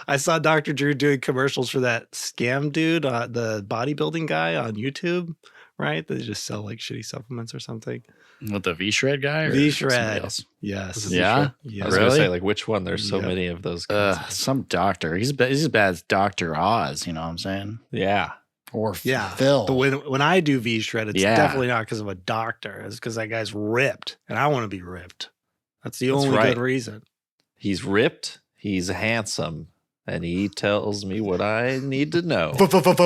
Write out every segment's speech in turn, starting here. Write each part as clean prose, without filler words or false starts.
I saw Dr. Drew doing commercials for that scam dude, the bodybuilding guy on YouTube, right? They just sell like shitty supplements or something. With the V-Shred guy or V-Shred. else? Yes. Yeah? Yes. I was going to say, like, which one? There's so many of those guys. Some doctor. He's as bad as Dr. Oz, you know what I'm saying? Yeah. Or Yeah. Phil. But when I do V-Shred, it's definitely not because of a doctor. It's because that guy's ripped, and I want to be ripped. That's the only good reason. He's ripped. He's handsome. And he tells me what I need to know.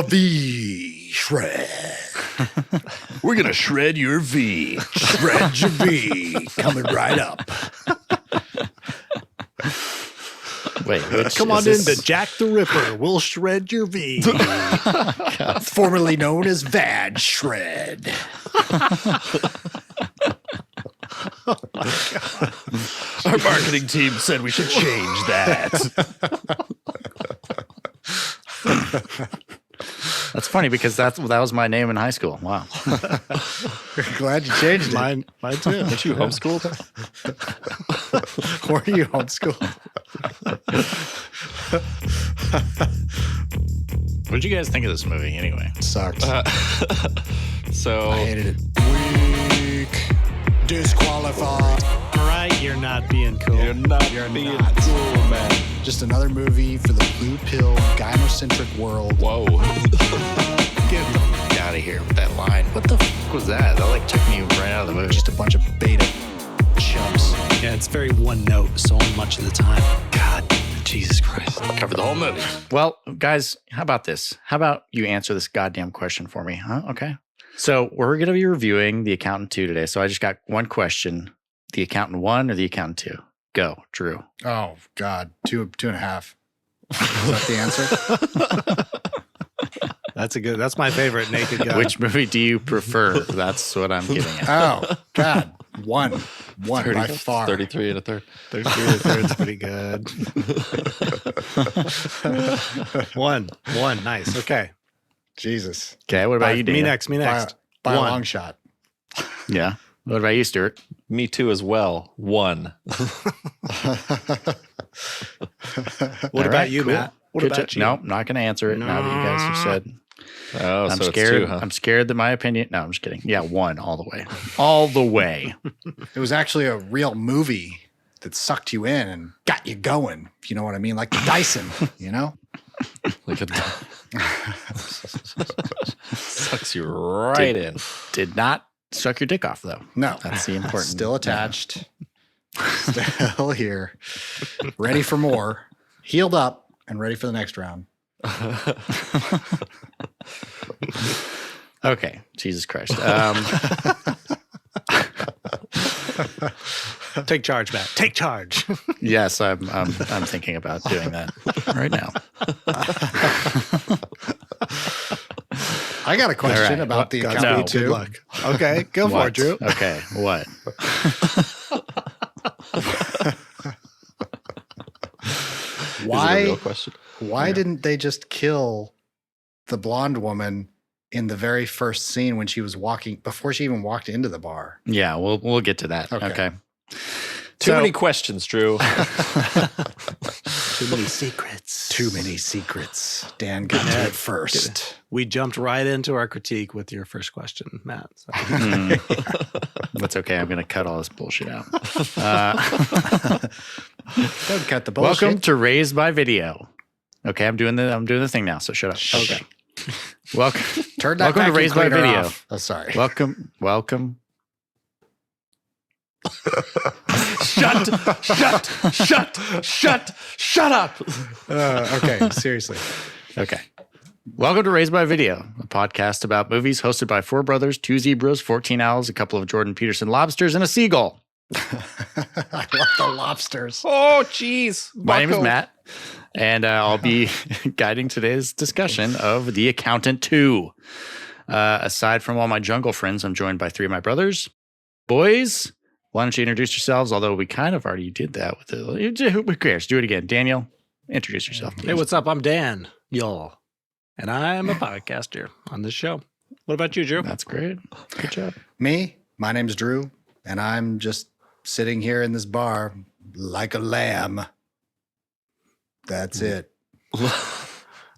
V-Shred. We're going to shred your V. Shred your V. Coming right up. Wait, come on in to Jack the Ripper. We'll shred your V. Formerly known as Vad Shred. Oh my God. Our marketing team said we should change that. That's funny because that was my name in high school. Wow. Glad you changed it. Mine too. Weren't you homeschooled? Were you homeschooled? What did you guys think of this movie anyway? Sucked. So I hated it. Weak. Disqualified. All right, you're not being cool. You're not being cool, man. Just another movie for the blue pill, gynocentric world. Whoa. Get out of here with that line. What the fuck was that? That like took me right out of the movie. Just a bunch of beta chumps. Yeah, it's very one note so much of the time. God, Jesus Christ. Covered the whole movie. Well, guys, how about this? How about you answer this goddamn question for me? Huh? Okay. So we're going to be reviewing The Accountant 2 today. So I just got one question. The Accountant 1 or The Accountant 2? Go, Drew. Oh, God. 2.5. Is that the answer? That's my favorite naked guy. Which movie do you prefer? That's what I'm getting at. Oh, God. One by far. 33 and a third. 33 and a third's pretty good. One. Nice. Okay. Jesus. Okay, what about you, Me Dana? next. By a long shot. Yeah. What about you, Stuart? Me too as well. 1. What about you, Matt? What Good about job. you? No, I'm not going to answer it now that you guys have said. Oh, I'm so scared. it's 2, huh? I'm scared that my opinion. No, I'm just kidding. Yeah, 1 all the way. All the way. It was actually a real movie that sucked you in and got you going. If you know what I mean? Like the Dyson, you know? Like sucks you right in. Did not suck your dick off, though. No. That's the important. Still attached. Still here. Ready for more. Healed up and ready for the next round. Okay. Jesus Christ. Take charge, Matt. Take charge. Yes, I'm thinking about doing that right now. I got a question All right. about the No. Accountant Good 2. luck. Okay, go for it, Drew. Okay, what? Is it a real question? Why didn't they just kill the blonde woman in the very first scene when she was walking, before she even walked into the bar? Yeah, we'll get to that. Okay. Too many questions, Drew. Too many secrets. Too many secrets. Dan got to it first. We jumped right into our critique with your first question, Matt. So. That's okay. I'm going to cut all this bullshit out. Don't cut the bullshit. Welcome to Raised by Video. Okay, I'm doing the thing now, so shut up. Okay. Welcome. Turn that welcome to vacuum Raised by cleaner Video. off. Oh, sorry. Welcome. Shut up. Okay, seriously. Okay. Welcome to Raised by Video, a podcast about movies hosted by 4 brothers, 2 zebras, 14 owls, a couple of Jordan Peterson lobsters, and a seagull. I love the lobsters. Oh, jeez. My name is Matt, and I'll be guiding today's discussion of The Accountant 2. Aside from all my jungle friends, I'm joined by 3 of my brothers. Boys, why don't you introduce yourselves? Although we kind of already did that with the... Who cares? Do it again. Daniel, introduce yourself. Hey, what's up? I'm Dan, y'all. And I'm a podcaster on this show. What about you, Drew? That's great. Good job. Me, my name's Drew, and I'm just sitting here in this bar like a lamb. That's it.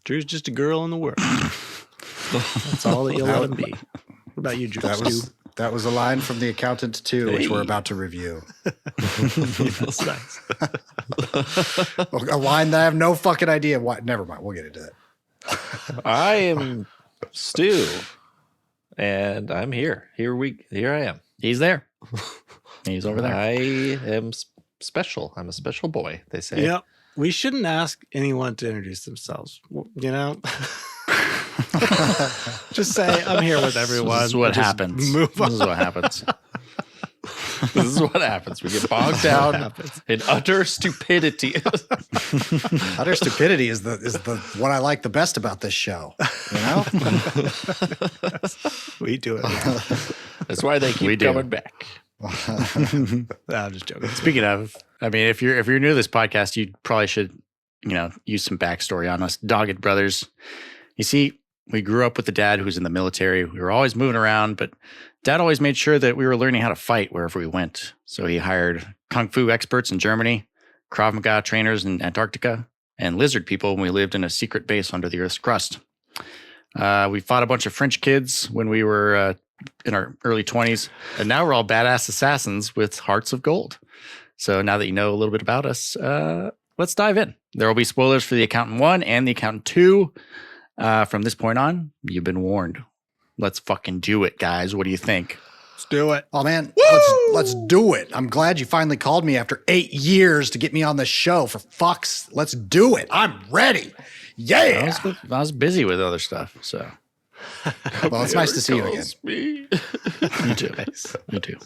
Drew's just a girl in the world. That's all that you'll let him be. What about you, Drew? That was a line from The Accountant 2, which we're about to review. That's nice. A line that I have no fucking idea why. Never mind. We'll get into that. I am Stu, and I'm here. Here I am. He's there. He's over there. I am special. I'm a special boy, they say. Yeah. We shouldn't ask anyone to introduce themselves. You know? Just say, I'm here with everyone. This is what Just happens. Move on. This is what happens. This is what happens. We get bogged down in utter stupidity. Utter stupidity is the what I like the best about this show. You know? We do it. That's why they keep coming back. I'm just joking. Speaking of, I mean, if you're new to this podcast, you probably should, use some backstory on us dogged brothers. You see, we grew up with a dad who was in the military. We were always moving around, but Dad always made sure that we were learning how to fight wherever we went. So he hired kung fu experts in Germany, Krav Maga trainers in Antarctica, and lizard people when we lived in a secret base under the Earth's crust. We fought a bunch of French kids when we were in our early 20s, and now we're all badass assassins with hearts of gold. So now that you know a little bit about us, let's dive in. There will be spoilers for The Accountant 1 and The Accountant 2. From this point on, you've been warned. Let's fucking do it, guys. What do you think? Let's do it. Oh, man. Let's do it. I'm glad you finally called me after 8 years to get me on the show. For fuck's, let's do it. I'm ready. Yeah. I was busy with other stuff, so. Well, it's nice to see you again. Me too. Me too.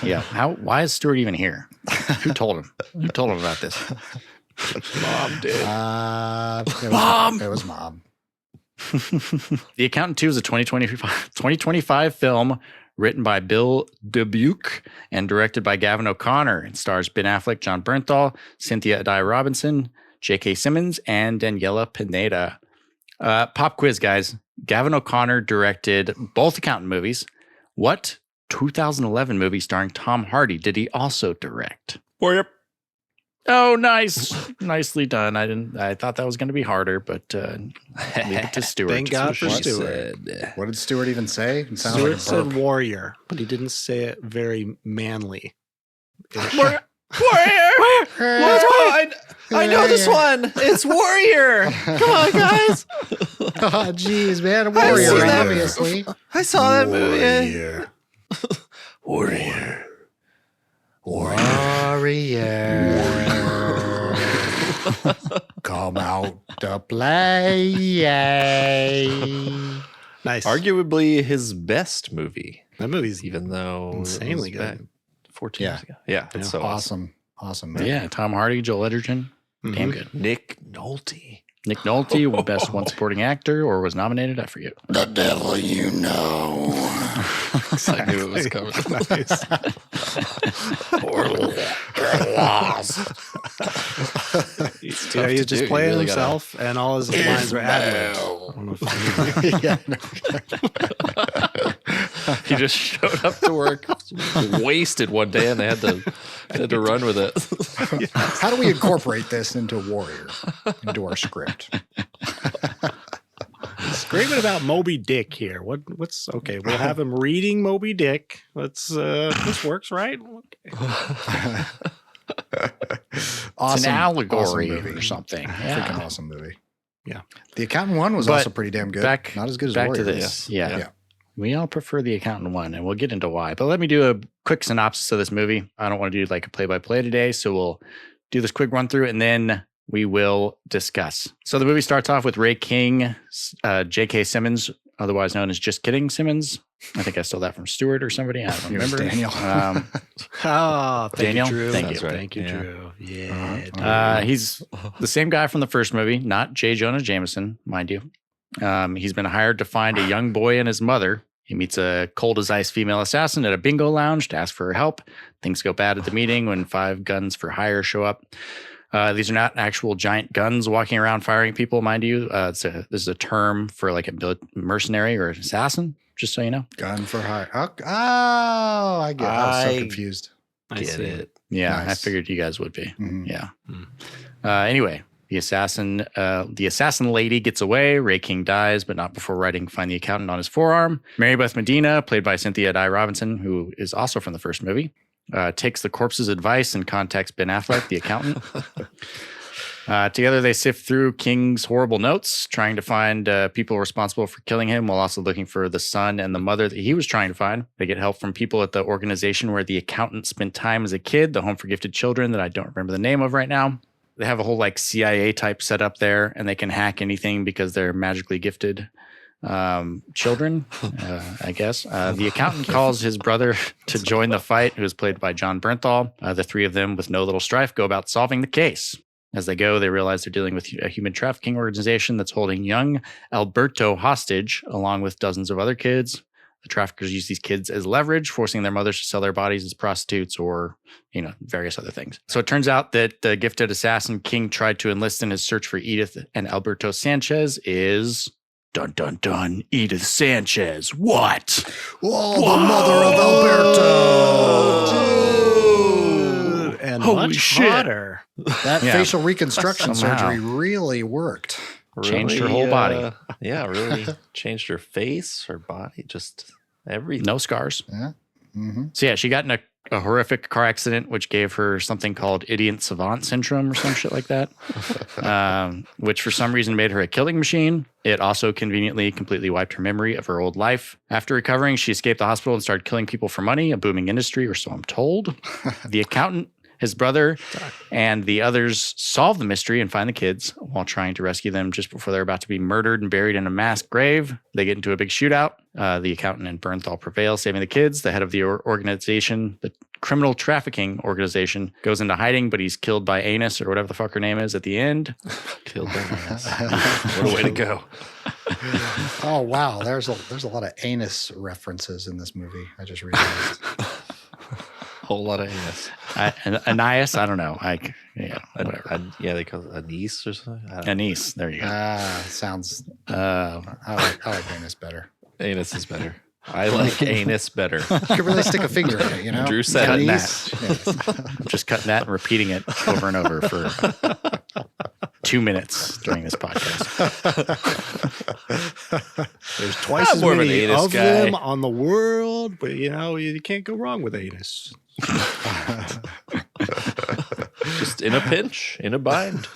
Yeah. Why is Stuart even here? Who told him? Who told him about this? Mom did. It was Mom. The Accountant 2 is a 2025 film written by Bill Dubuque and directed by Gavin O'Connor. It stars Ben Affleck, John Bernthal, Cynthia Addai-Robinson, J.K. Simmons, and Daniella Pineda. Pop quiz, guys. Gavin O'Connor directed both Accountant movies. What 2011 movie starring Tom Hardy did he also direct? Warrior. Oh, nice. Nicely done. I thought that was going to be harder, but leave it to Stuart. Thank God for Stuart. What did Stuart even say? It sounded Stuart like a said burp. warrior, but he didn't say it very manly. Warrior. I know this one. It's Warrior. Come on, guys. Oh, jeez, man. A I've warrior, seen that. obviously. I saw that movie. Warrior. Come out to play. Nice. Arguably his best movie, That movie's even though insanely it was good. back 14 years ago. Yeah, it's so awesome. Awesome, man. Yeah, Tom Hardy, Joel Edgerton. Mm-hmm. Damn good. Nick Nolte. Nick Nolte, best one supporting actor, or was nominated. I forget. The devil you know. I knew it was coming. Nice. Yeah, he's just playing himself, and all his lines were ad-libbed. Yeah, no. He just showed up to work wasted one day, and they had to run with it. How do we incorporate this into Warrior, into our script? Screaming about Moby Dick here. What's okay? We'll have him reading Moby Dick. This works, right? Okay. It's an allegory awesome movie. or something. Freaking awesome movie. Yeah. The Accountant 1 was But also pretty damn good. Not as good as back Warrior. to this. Yeah. Yeah. We all prefer The Accountant 1, and we'll get into why. But let me do a quick synopsis of this movie. I don't want to do like a play-by-play today, so we'll do this quick run-through, and then we will discuss. So the movie starts off with Ray King, J.K. Simmons, otherwise known as Just Kidding Simmons. I think I stole that from Stewart or somebody. I don't remember. Daniel. Oh, thank Daniel? you, Drew. Thank you. Thank you, Yeah. Drew. Yeah. He's the same guy from the first movie, not J. Jonah Jameson, mind you. He's been hired to find a young boy and his mother. He meets a cold as ice female assassin at a bingo lounge to ask for her help. Things go bad at the meeting when 5 guns for hire show up. These are not actual giant guns walking around firing people, mind you. This is a term for like a mercenary or an assassin, just so you know. Gun for hire. Oh, I get it. I was so confused. I Get see. it. Yeah, Nice. I figured you guys would be. Mhm. Yeah. Mm. Anyway, The assassin lady gets away. Ray King dies, but not before find the accountant on his forearm. Mary Beth Medina, played by Cynthia Addai-Robinson, who is also from the first movie, takes the corpse's advice and contacts Ben Affleck, the accountant. Together, they sift through King's horrible notes, trying to find people responsible for killing him, while also looking for the son and the mother that he was trying to find. They get help from people at the organization where the accountant spent time as a kid, the Home for Gifted Children, that I don't remember the name of right now. They have a whole like CIA type setup there, and they can hack anything because they're magically gifted children, I guess. The accountant calls his brother to join the fight, who is played by Jon Bernthal. The three of them, with no little strife, go about solving the case. As they go, they realize they're dealing with a human trafficking organization that's holding young Alberto hostage, along with dozens of other kids. The traffickers use these kids as leverage, forcing their mothers to sell their bodies as prostitutes or, various other things. So it turns out that the gifted assassin King tried to enlist in his search for Edith and Alberto Sanchez is, dun dun dun, Edith Sanchez. What? Whoa, the mother of Alberto. Dude, and Holy much shit. hotter. That facial reconstruction Somehow. surgery really worked. Changed her whole body. Yeah, really changed her face, her body, just everything. No scars. Yeah. Mm-hmm. So yeah, she got in a horrific car accident, which gave her something called idiot savant syndrome or some shit like that, which for some reason made her a killing machine. It also conveniently completely wiped her memory of her old life. After recovering, she escaped the hospital and started killing people for money, a booming industry, or so I'm told. The accountant, his brother, and the others solve the mystery and find the kids while trying to rescue them just before they're about to be murdered and buried in a mass grave. They get into a big shootout. The accountant and Bernthal prevail, saving the kids. The head of the organization, the criminal trafficking organization, goes into hiding, but he's killed by Anus, or whatever the fuck her name is, at the end. Killed by Anus. What a way to go. Oh wow, there's a lot of anus references in this movie. I just realized. Whole lot of anus. Anais, I don't know. Whatever. They call it anise or something. Anise, there you go. Sounds. Uh, I like anus better. Anus is better. I like anus better. You could really stick a finger in it, Drew said Cutting Anise? I'm just cutting that and repeating it over and over for 2 minutes during this podcast. There's twice I'm as more of an many anus of guy. them on the world, but you can't go wrong with anus. Just in a pinch, in a bind.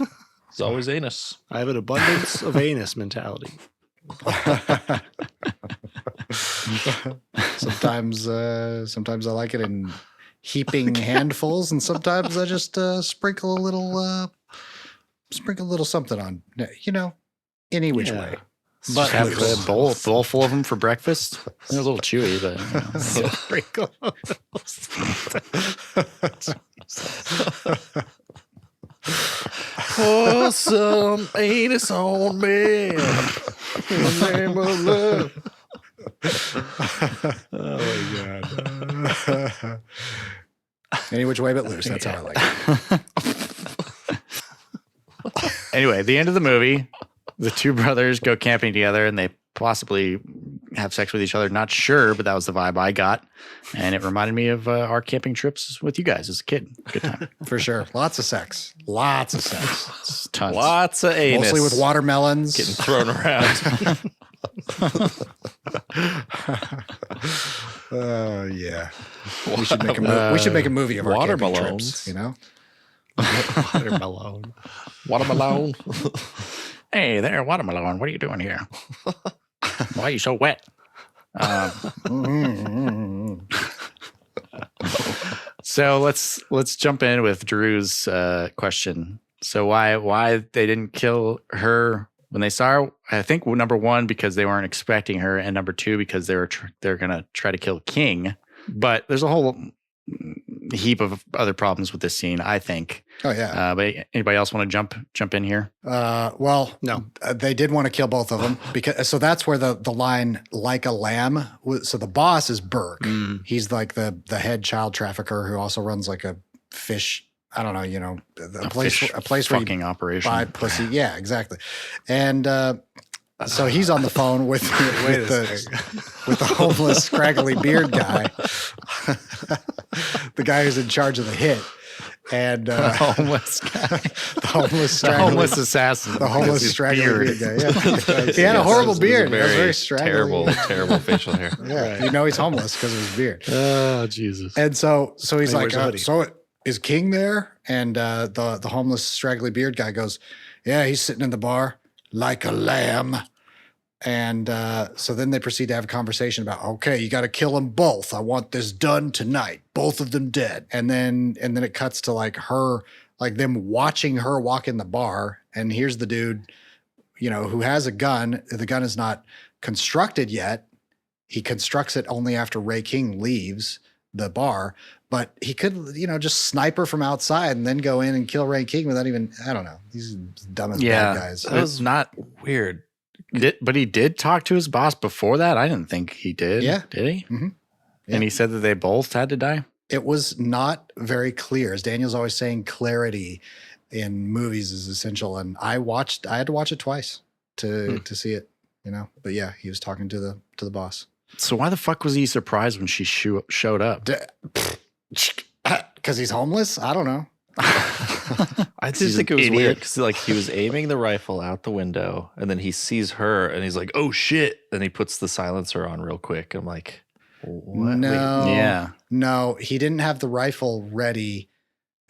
It's always anus. I have an abundance of anus mentality. Sometimes I like it in heaping handfuls, and sometimes I just sprinkle a little something on. Any which way. But have a bowl full of them for breakfast. They're a little chewy, but Sprinkle. Pour some anus on me. In the name of love. Oh my god. Any which way but loose. That's how I like it. anyway, the end of the movie, the two brothers go camping together and they possibly have sex with each other. Not sure, but that was the vibe I got. And it reminded me of our camping trips with you guys as a kid. Good time. For sure. Lots of sex. Lots of sex. Tons. Lots of anus. Mostly with watermelons. getting thrown around. Oh yeah. We should make a movie of our camping Watermelons. trips, Watermelon. Watermelon. Hey there, Watermelon. What are you doing here? Why are you so wet? So let's jump in with Drew's question. So why they didn't kill her when they saw her? I think number one, because they weren't expecting her, and number two, because they're gonna try to kill King. But there's a whole heap of other problems with this scene, I think. Oh yeah. But anybody else want to jump in here? Well, no, they did want to kill both of them so that's where the line "like a lamb." So the boss is Burke. He's like the head child trafficker who also runs like a fish. I don't know, a place where fucking you operation. buy pussy. Yeah, exactly. And so he's on the phone with the homeless, scraggly beard guy, the guy who's in charge of the hit. And Homeless guy. the homeless The straggly, homeless assassin. the homeless His straggly beard. beard guy. Yeah. He had a horrible beard. He was very straggly. terrible facial hair. Yeah, Right. you know he's homeless because of his beard. Oh, Jesus. And so he's He like, wears a hoodie. so is King there? And the homeless straggly beard guy goes, yeah, he's sitting in the bar like a lamb. And so then they proceed to have a conversation about, okay, you got to kill them both. I want this done tonight. Both of them dead. And then it cuts to like her, like them watching her walk in the bar. And here's the dude, who has a gun. The gun is not constructed yet. He constructs it only after Ray King leaves the bar. But he could, just snipe her from outside and then go in and kill Ray King without even, I don't know. These dumb as bad guys. That was not weird. But he did talk to his boss before that? I didn't think he did. Yeah. Did he? Mhm. Yeah. And he said that they both had to die? It was not very clear. As Daniel's always saying, clarity in movies is essential. And I had to watch it twice to see it, But yeah, he was talking to the boss. So why the fuck was he surprised when she showed up? Because he's homeless? I don't know. I did He's think an it was idiot. weird because he was aiming the rifle out the window and then he sees her and he's like, oh shit. Then he puts the silencer on real quick. I'm like, what? No. Yeah. No, he didn't have the rifle ready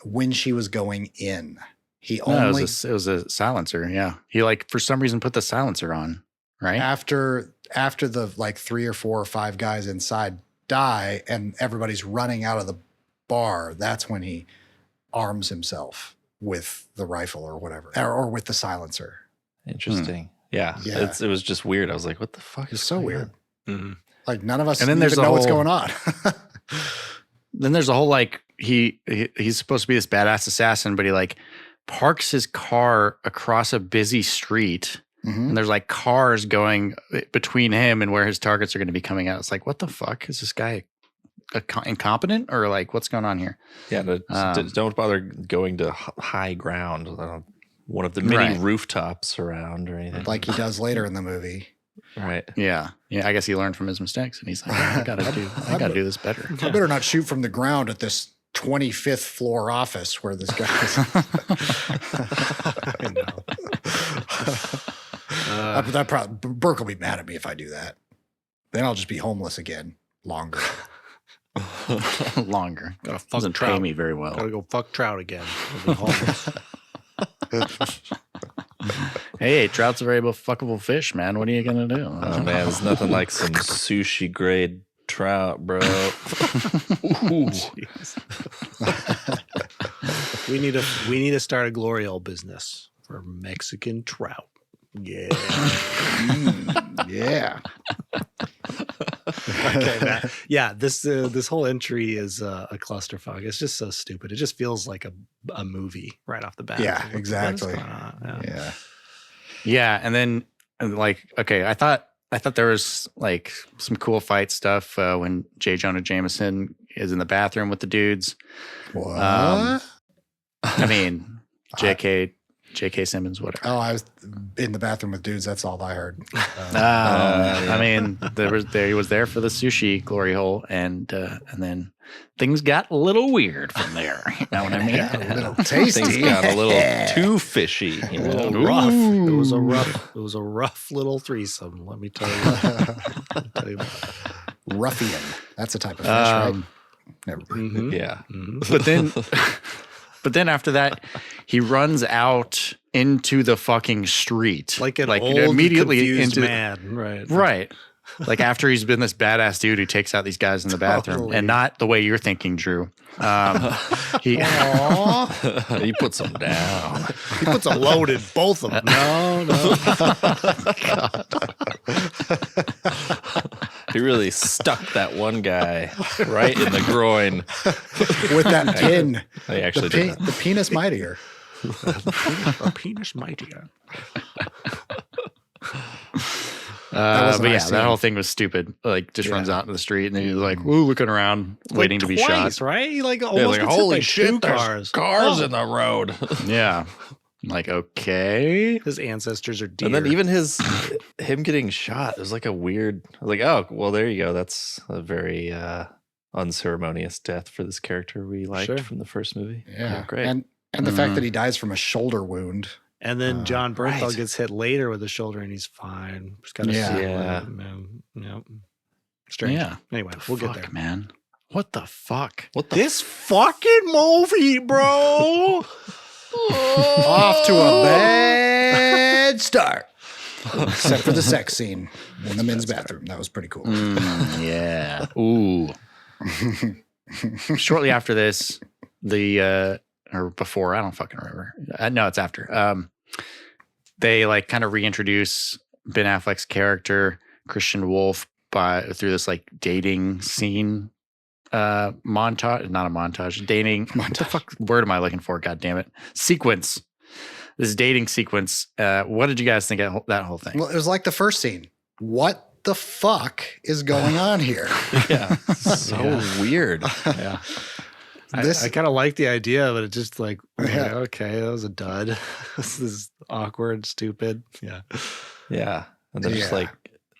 when she was going in. He No, only it was a silencer. Yeah. He for some reason put the silencer on, right? after the like 3 or 4 or 5 guys inside die and everybody's running out of the bar, that's when he arms himself with the rifle or whatever, or with the silencer. Interesting. Yeah. Yeah. It was just weird. I was like, what the fuck? It's is so going weird. on? Mhm. Like none of us And then even there's know a what's whole- going on. Then there's a whole he's supposed to be this badass assassin, but he parks his car across a busy street. Mhm. And there's cars going between him and where his targets are going to be coming out. It's like, what the fuck? Is this guy incompetent or what's going on here? Yeah. Don't bother going to high ground. One of the many Right. rooftops around or anything. Like he does later in the movie. Right. Yeah. Yeah. I guess he learned from his mistakes and he's like, I gotta do this better. I better not shoot from the ground at this 25th floor office where this guy is. I know. Burke will be mad at me if I do that. Then I'll just be homeless again longer. Longer. Gotta fuck Doesn't pay Trout. me very well. Gotta go fuck Trout again. I'll be homeless. Hey, trout's a very fuckable fish, man. What are you gonna do? Oh man, there's nothing like some sushi grade trout, bro. Ooh. We need to start a glory hole business for Mexican trout. Yeah. Yeah. Okay, Matt. Yeah, this whole entry is a clusterfuck. It's just so stupid. It just feels like a movie right off the bat. Yeah, Like, what the exactly. fuck's going on? Yeah. Yeah. Yeah, and then okay, I thought there was some cool fight stuff when J. Jonah Jameson is in the bathroom with the dudes. What? I mean, J.K. Simmons, whatever. Oh, I was in the bathroom with dudes. That's all I heard. I mean, he was there for the sushi glory hole, and then things got a little weird from there. You know what I mean? A little tasty. Things got a little too fishy. A little rough. It was a rough little threesome. Let me tell you. Ruffian. That's a type of fish, right? Never mind. Mhm. Yeah. Mhm. But then after that, he runs out into the fucking street, Like an immediately immediately confused into man, right? right. Like after he's been this badass dude who takes out these guys in the bathroom, Totally. and not the way you're thinking, Drew. He He puts them down. He puts a load in both of them. No. He really stuck that one guy right in the groin. With that pin. He actually did that. The penis mightier. A penis mightier. was a but yeah, nice scene. that whole thing was stupid. Just runs out into the street and he's like, Mm-hmm. "Ooh, looking around, waiting to be Twice, shot." right? He almost Yeah, like, gets hit holy by shit, two there's cars. cars Oh. in the road. Yeah, like okay. His ancestors are deer. And then even him getting shot, it was like a weird, I was like, oh, well, there you go. That's a very unceremonious death for this character we liked Sure. from the first movie. Yeah, great. And the fact that he dies from a shoulder wound. And then Jon Bernthal right. gets hit later with the shoulder, and he's fine. Just kind of Yeah. strange. Yeah. Anyway, we'll get there. man. What the fuck? What the This fucking movie, bro. Off to a bad start. Except for the sex scene in the men's bathroom. That was pretty cool. Yeah. Ooh. Shortly after this, or before, I don't fucking remember. No, it's after. They like kind of reintroduce Ben Affleck's character, Christian Wolf, through this like dating scene montage. Not a montage. Dating. What the fuck word am I looking for? God damn it. Sequence. This dating sequence. What did you guys think of that whole thing? Well, it was like the first scene. What the fuck is going on here? Yeah. So weird. Yeah. I kind of like the idea, but it just like, Yeah. okay, that was a dud. This is awkward, stupid. Yeah. Yeah. And then just Yeah. like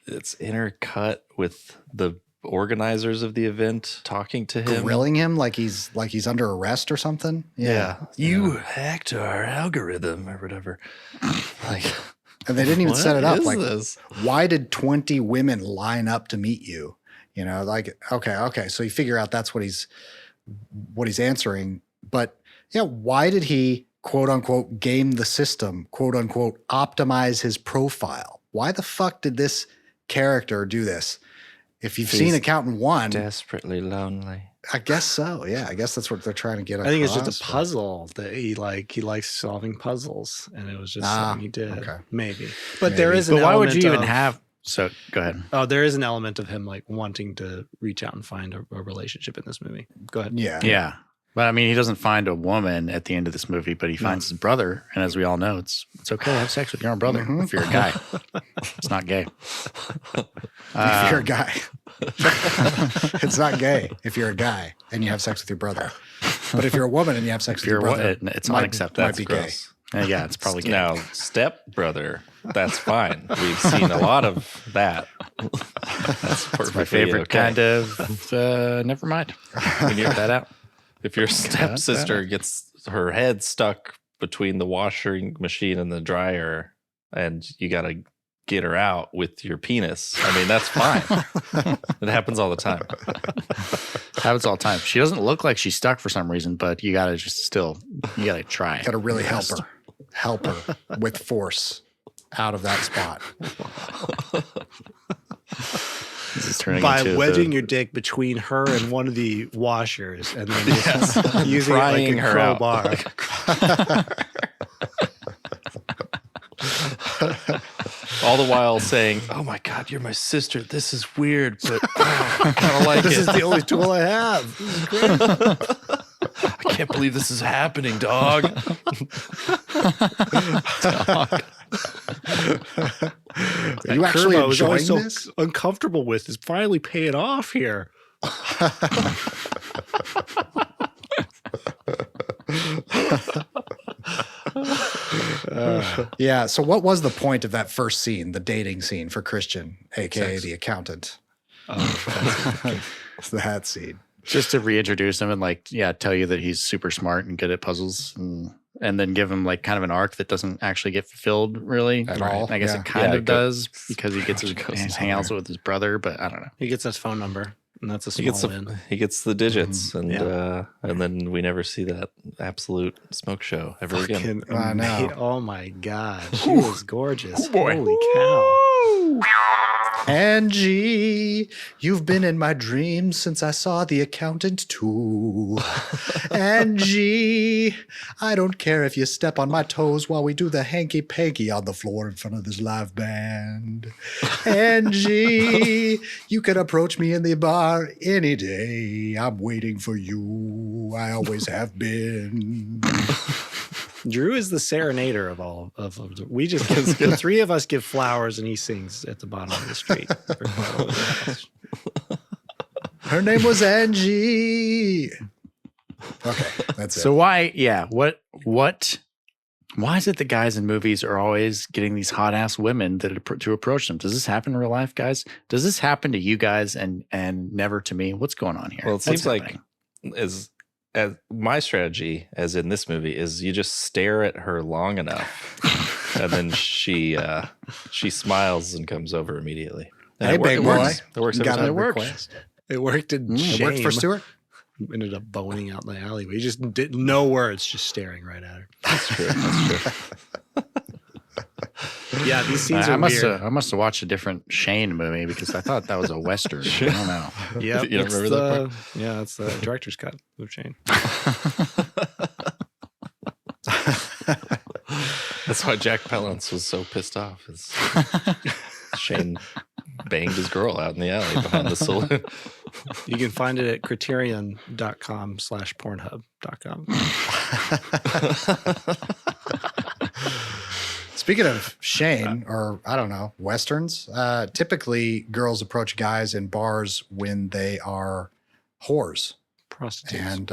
it's intercut with the organizers of the event talking to him. Grilling him like he's under arrest or something. You hacked our algorithm or whatever. Like, And they didn't even set it up. Like, this? why did 20 women line up to meet you? You know, like, okay. So you figure out that's what he's answering. But yeah, why did he quote unquote game the system, quote unquote optimize his profile? Why the fuck did this character do this? If you've seen Accountant 1, Desperately lonely. I guess so. Yeah, I guess that's what they're trying to get across. I think it's just a puzzle that he likes solving puzzles, and it was just something he did. okay. Maybe. But Maybe. there is an But why would element you even of- have? So go ahead. Oh, there is an element of him like wanting to reach out and find a relationship in this movie. Go ahead. Yeah. Yeah. But I mean, he doesn't find a woman at the end of this movie, but he finds his brother. And as we all know, it's okay to have sex with your own brother if you're a guy. It's not gay. If you're a guy. It's not gay if you're a guy and you have sex with your brother. But if you're a woman and you have sex with your brother, it's might- unacceptable. might be gay. Yeah, it's probably gay. Now, step brother, that's fine. We've seen a lot of that. That's It's my favorite kind of. Never mind. We can get that out. If your stepsister gets her head stuck between the washing machine and the dryer, and you got to get her out with your penis, I mean, that's fine. It happens all the time. Happens all the time. She doesn't look like she's stuck for some reason, but you got to try. Got to really help her with force out of that spot. This is turning By into wedging your dick between her and one of the washers, and then just using it like Prying a her out. crowbar. All the while saying, "Oh my God, you're my sister. This is weird, but I kind of like This it. is the only tool I have. This is great. I can't believe this is happening, dog." Are you actually Curve I was always enjoying so this? uncomfortable with is finally paying off here. Yeah. So what was the point of that first scene, the dating scene for Christian, aka the accountant? That scene. just to reintroduce him and tell you that he's super smart and good at puzzles and then give him like kind of an arc that doesn't actually get fulfilled really At all, I guess yeah. it kind Yeah, of does because he gets his goes hangouts with his brother, but I don't know. He gets his phone number, and that's a He small gets win. he gets the digits, Yeah. and then we never see that absolute smoke show ever again. Fucking I know. Oh my god, she was gorgeous. Holy cow! Angie, you've been in my dreams since I saw The Accountant 2. Angie, I don't care if you step on my toes while we do the hanky-panky on the floor in front of this live band. Angie, you can approach me in the bar any day. I'm waiting for you. I always have been. Drew is the serenader of all of we just give, the three of us give flowers and he sings at the bottom of the street. Her name was Angie. Okay, that's it. So why Why is it that guys in movies are always getting these hot ass women to approach them? Does this happen in real life, guys? Does this happen to you guys and never to me? What's going on here? Well, it seems like as my strategy, as in this movie, is you just stare at her long enough, and then she smiles and comes over immediately. And Hey, big boy. It works every Got time. a It works. request. It worked in It Shame. worked for Stewart. Ended up boning out in the alleyway. He just did no words, just staring right at her. That's true. That's true. Yeah, these scenes are weird. I must have watched a different Shane movie because I thought that was a Western. I don't know. Yeah, You don't remember that part? Yeah, it's the director's cut of Shane. That's why Jack Palance was so pissed off. Is Shane banged his girl out in the alley behind the saloon. You can find it at criterion.com/pornhub.com. Speaking of Shane, or I don't know, Westerns, typically girls approach guys in bars when they are whores. Prostitutes. And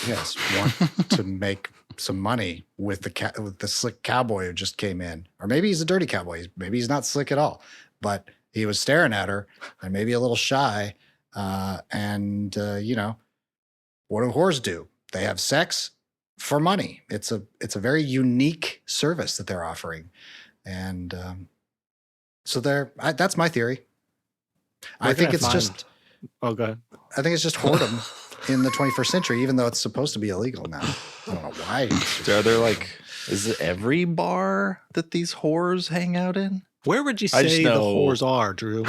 yes, want to make some money with the slick cowboy who just came in. Or maybe he's a dirty cowboy. Maybe he's not slick at all. But he was staring at her and maybe a little shy. You know, what do whores do? They have sex for money. It's a very unique service that they're offering. And so that's my theory. I think it's just Oh, go ahead. I think it's just whoredom in the 21st century, even though it's supposed to be illegal now. I don't know why. Are there is it every bar that these whores hang out in? Where would you I just say the know- whores are, Drew?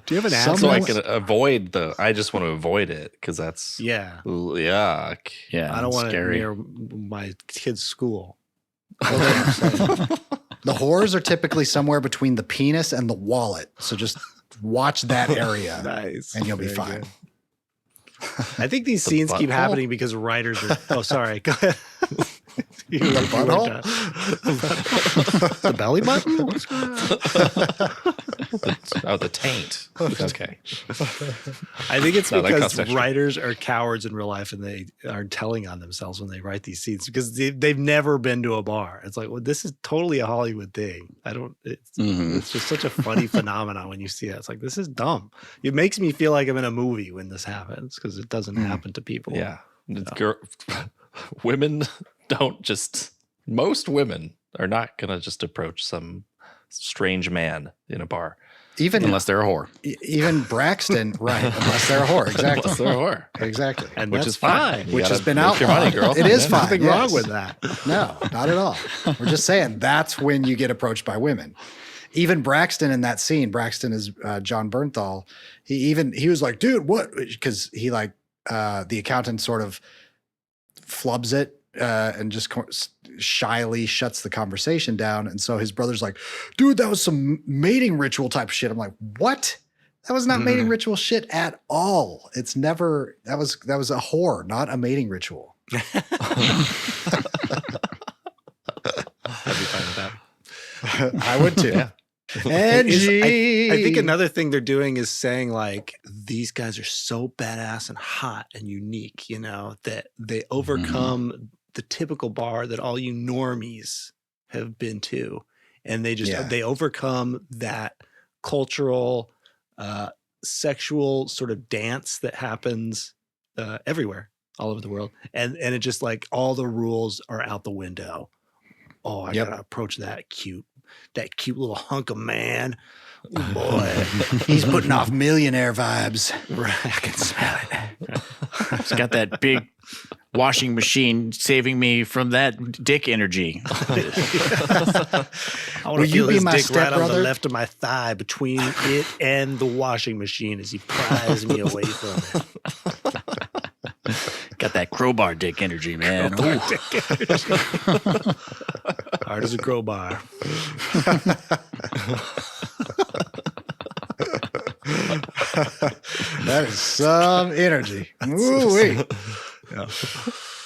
Do you have an So answer? I can avoid I just want to avoid it because that's Yeah. yuck. Yeah, I don't want it scary. near my kid's school. The whores are typically somewhere between the penis and the wallet. So just watch that area Nice. and you'll be Very fine. good. I think these scenes keep butthole? happening because writers are. Oh, sorry. Go ahead. You The were butthole? done. The belly button? What's going on? Oh, the taint. Okay. I think it's No, that because costs extra. writers are cowards in real life and they are telling on themselves when they write these scenes because they've never been to a bar. It's like, well, this is totally a Hollywood thing. It's just such a funny phenomenon when you see it. It's like, this is dumb. It makes me feel like I'm in a movie when this happens because it doesn't happen to people. Yeah. Women don't just, most women are not going to just approach some strange man in a bar. Even Unless they're a whore. even Braxton, right? Unless they're a whore, exactly. Unless they're a whore. Exactly. And Which that's is fine. You Which has gotta been make your money, outlawed. girl. It is Yeah. fine. nothing yes. wrong with that. No, not at all. We're just saying that's when you get approached by women. Even Braxton in that scene, Braxton is Jon Bernthal. He was like, dude, what? Because he the accountant sort of flubs it and just shyly shuts the conversation down. And so his brother's like, dude, that was some mating ritual type shit. I'm like, what? That was not mating ritual shit at all. It's never, that was a whore, not a mating ritual. I'd be fine with that. I would too. Yeah. Angie. I think another thing they're doing is saying like these guys are so badass and hot and unique, you know, that they overcome the typical bar that all you normies have been to, and they overcome that cultural, sexual sort of dance that happens everywhere, all over the world, and it just like all the rules are out the window. Oh, I gotta approach that cute little hunk of man. Ooh, boy, He's putting off millionaire vibes. right. I can smell it. It's got that big washing machine saving me from that dick energy. I want Will to you feel be his my dick right on the stepbrother? left of my thigh between it and the washing machine as he pries me away from it. Got that crowbar dick energy, man. Ooh. Hard as a crowbar. That is some energy. Ooh-wee.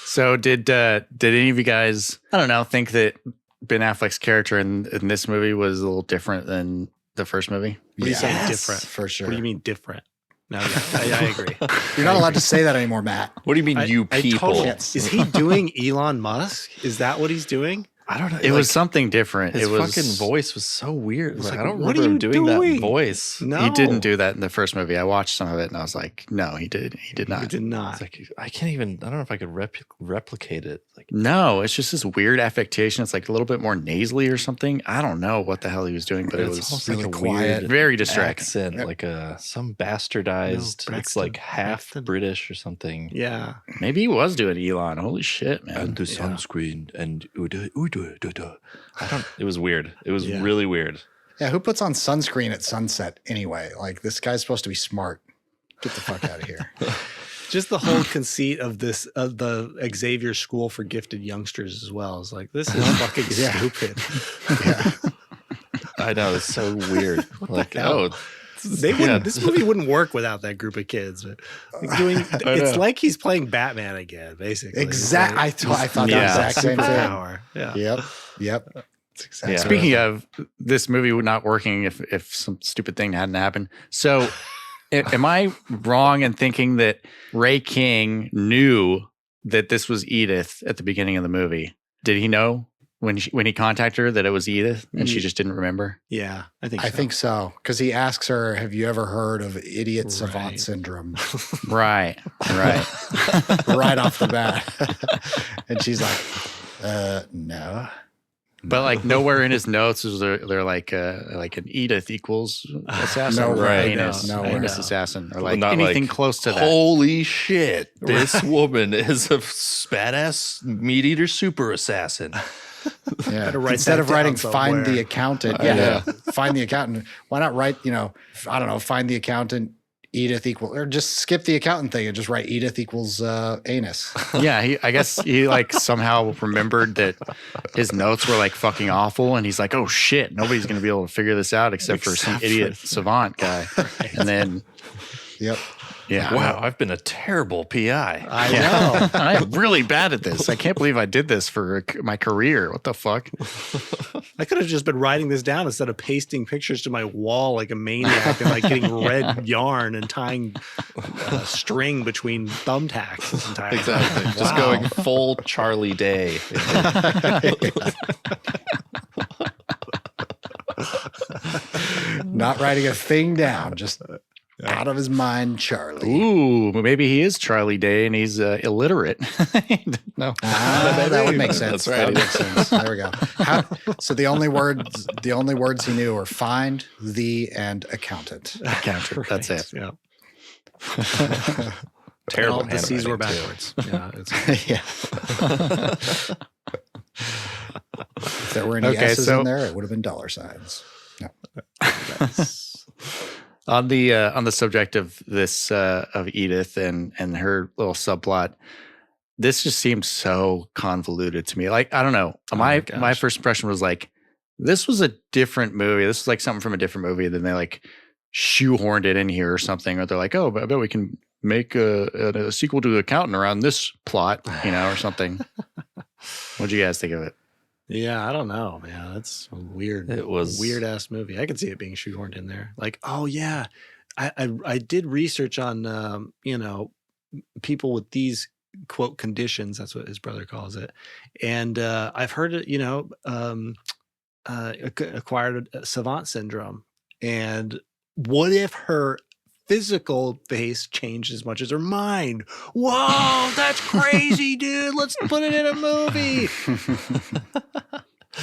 So did any of you guys, I don't know, think that Ben Affleck's character in this movie was a little different than the first movie? What do you say Yes, different? for sure. What do you mean different? No, yeah, I agree. You're not allowed to say that anymore, Matt. What do you mean, you people? Is he doing Elon Musk? Is that what he's doing? I don't know. It was something different. His it was fucking voice was so weird. was Like, like, I don't what remember are him you doing doing? that voice. No, He didn't do that in the first movie. I watched some of it and I was like, no, he did not. He did not. It's like I can't even. I don't know if I could replicate it. Like, No, it's just this weird affectation. It's like a little bit more nasally or something. I don't know what the hell he was doing, but it it's was almost really like a quiet. weird very distracting. accent, like some bastardized. No, it's like half Braxton. British or something. Yeah. Maybe he was doing Elon. Holy shit, man. The sunscreen and I don't. It was weird. It was really weird. Yeah, who puts on sunscreen at sunset anyway? Like, this guy's supposed to be smart. Get the fuck out of here. Just the whole conceit of this, of the Xavier School for Gifted Youngsters as well. Is like, this is fucking stupid. Yeah. I know, it's so weird. Like, hell? This movie wouldn't work without that group of kids. But it's like he's playing Batman again, basically. Exact. Like, I thought the Yeah. exact same thing. superpower. Yeah. Yep. It's exactly Yeah. Speaking of this movie not working, if some stupid thing hadn't happened. So am I wrong in thinking that Ray King knew that this was Edith at the beginning of the movie? Did he know when he contacted her that it was Edith and she just didn't remember? Yeah, I think I think so. Because he asks her, have you ever heard of idiot savant Right. syndrome? Right. Right off the bat. And she's like, no. But like nowhere in his notes is they're like an Edith equals assassin, No, or right. heinous, No, heinous no. assassin, or Well, like not anything like, close to that. Holy shit! This woman is a badass meat eater super assassin. Yeah. Better write Instead that of writing down find the somewhere. accountant. I Yeah. know. Find the accountant. Why not write, I don't know, find the accountant, Edith equal, or just skip the accountant thing and just write Edith equals anus. Yeah, I guess he like somehow remembered that his notes were like fucking awful, and he's like, "Oh shit, nobody's gonna be able to figure this out except for some idiot savant guy." And then, Yep. yeah, Wow, I've been a terrible PI. I know. I am really bad at this. I can't believe I did this for my career. What the fuck? I could have just been writing this down instead of pasting pictures to my wall like a maniac and like getting red yarn and tying string between thumbtacks this entire Exactly. time. Just Wow. going full Charlie Day. Not writing a thing down, just out of his mind, Charlie. Ooh, maybe he is Charlie Day and he's illiterate. No, That would make sense. That's right. That would make sense. There we go. So the only words he knew were find, the, and accountant. counter. That's it. Yeah. Terrible. All the C's were handwriting, too. backwards. Yeah. Yeah. If there were any Okay, S's so- in there, it would have been dollar signs. No. On the subject of this of Edith and her little subplot, this just seemed so convoluted to me. Like, I don't know. Oh my My gosh. first impression was like, this was a different movie. This was like something from a different movie. Then they like shoehorned it in here or something. Or they're like, oh, I bet we can make a sequel to The Accountant around this plot, or something. What'd you guys think of it? Yeah, I don't know, man. That's a weird. It was- weird ass movie. I could see it being shoehorned in there. Like, oh yeah, I did research on people with these quote conditions. That's what his brother calls it, and I've heard it. Acquired savant syndrome. And what if her physical face changed as much as her mind? Whoa, that's crazy, dude. Let's put it in a movie.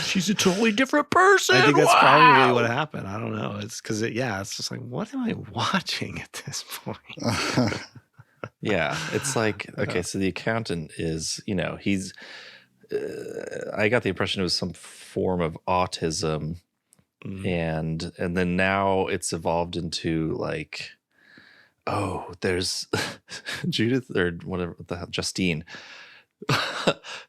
She's a totally different person. I think that's Wow. probably what happened. I don't know. It's because it's just like, what am I watching at this point? Yeah, it's like, okay, so the accountant is, he's, I got the impression it was some form of autism, and then now it's evolved into like, oh, there's Judith or whatever the hell, Justine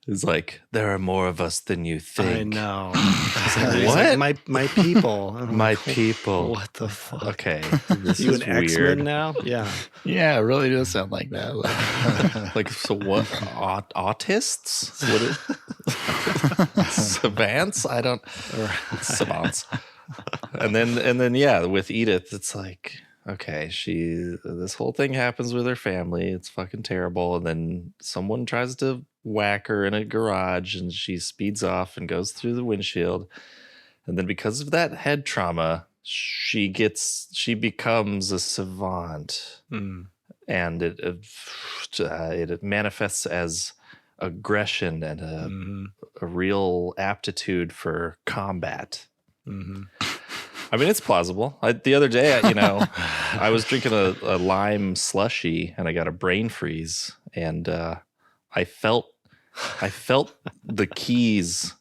is like, there are more of us than you think. I know. What? It's like, my people. I'm My like, people. What the fuck? Okay, this You is an X-Men weird. now? Yeah. Yeah, it really does sound like that. Like, so what? Autists? What savants? I don't. Savants. And then, yeah, with Edith, it's like, okay, this whole thing happens with her family. It's fucking terrible. And then someone tries to whack her in a garage and she speeds off and goes through the windshield. And then because of that head trauma, she becomes a savant. And it manifests as aggression and a real aptitude for combat. I mean, it's plausible. The other day, I was drinking a lime slushy and I got a brain freeze, and I felt the keys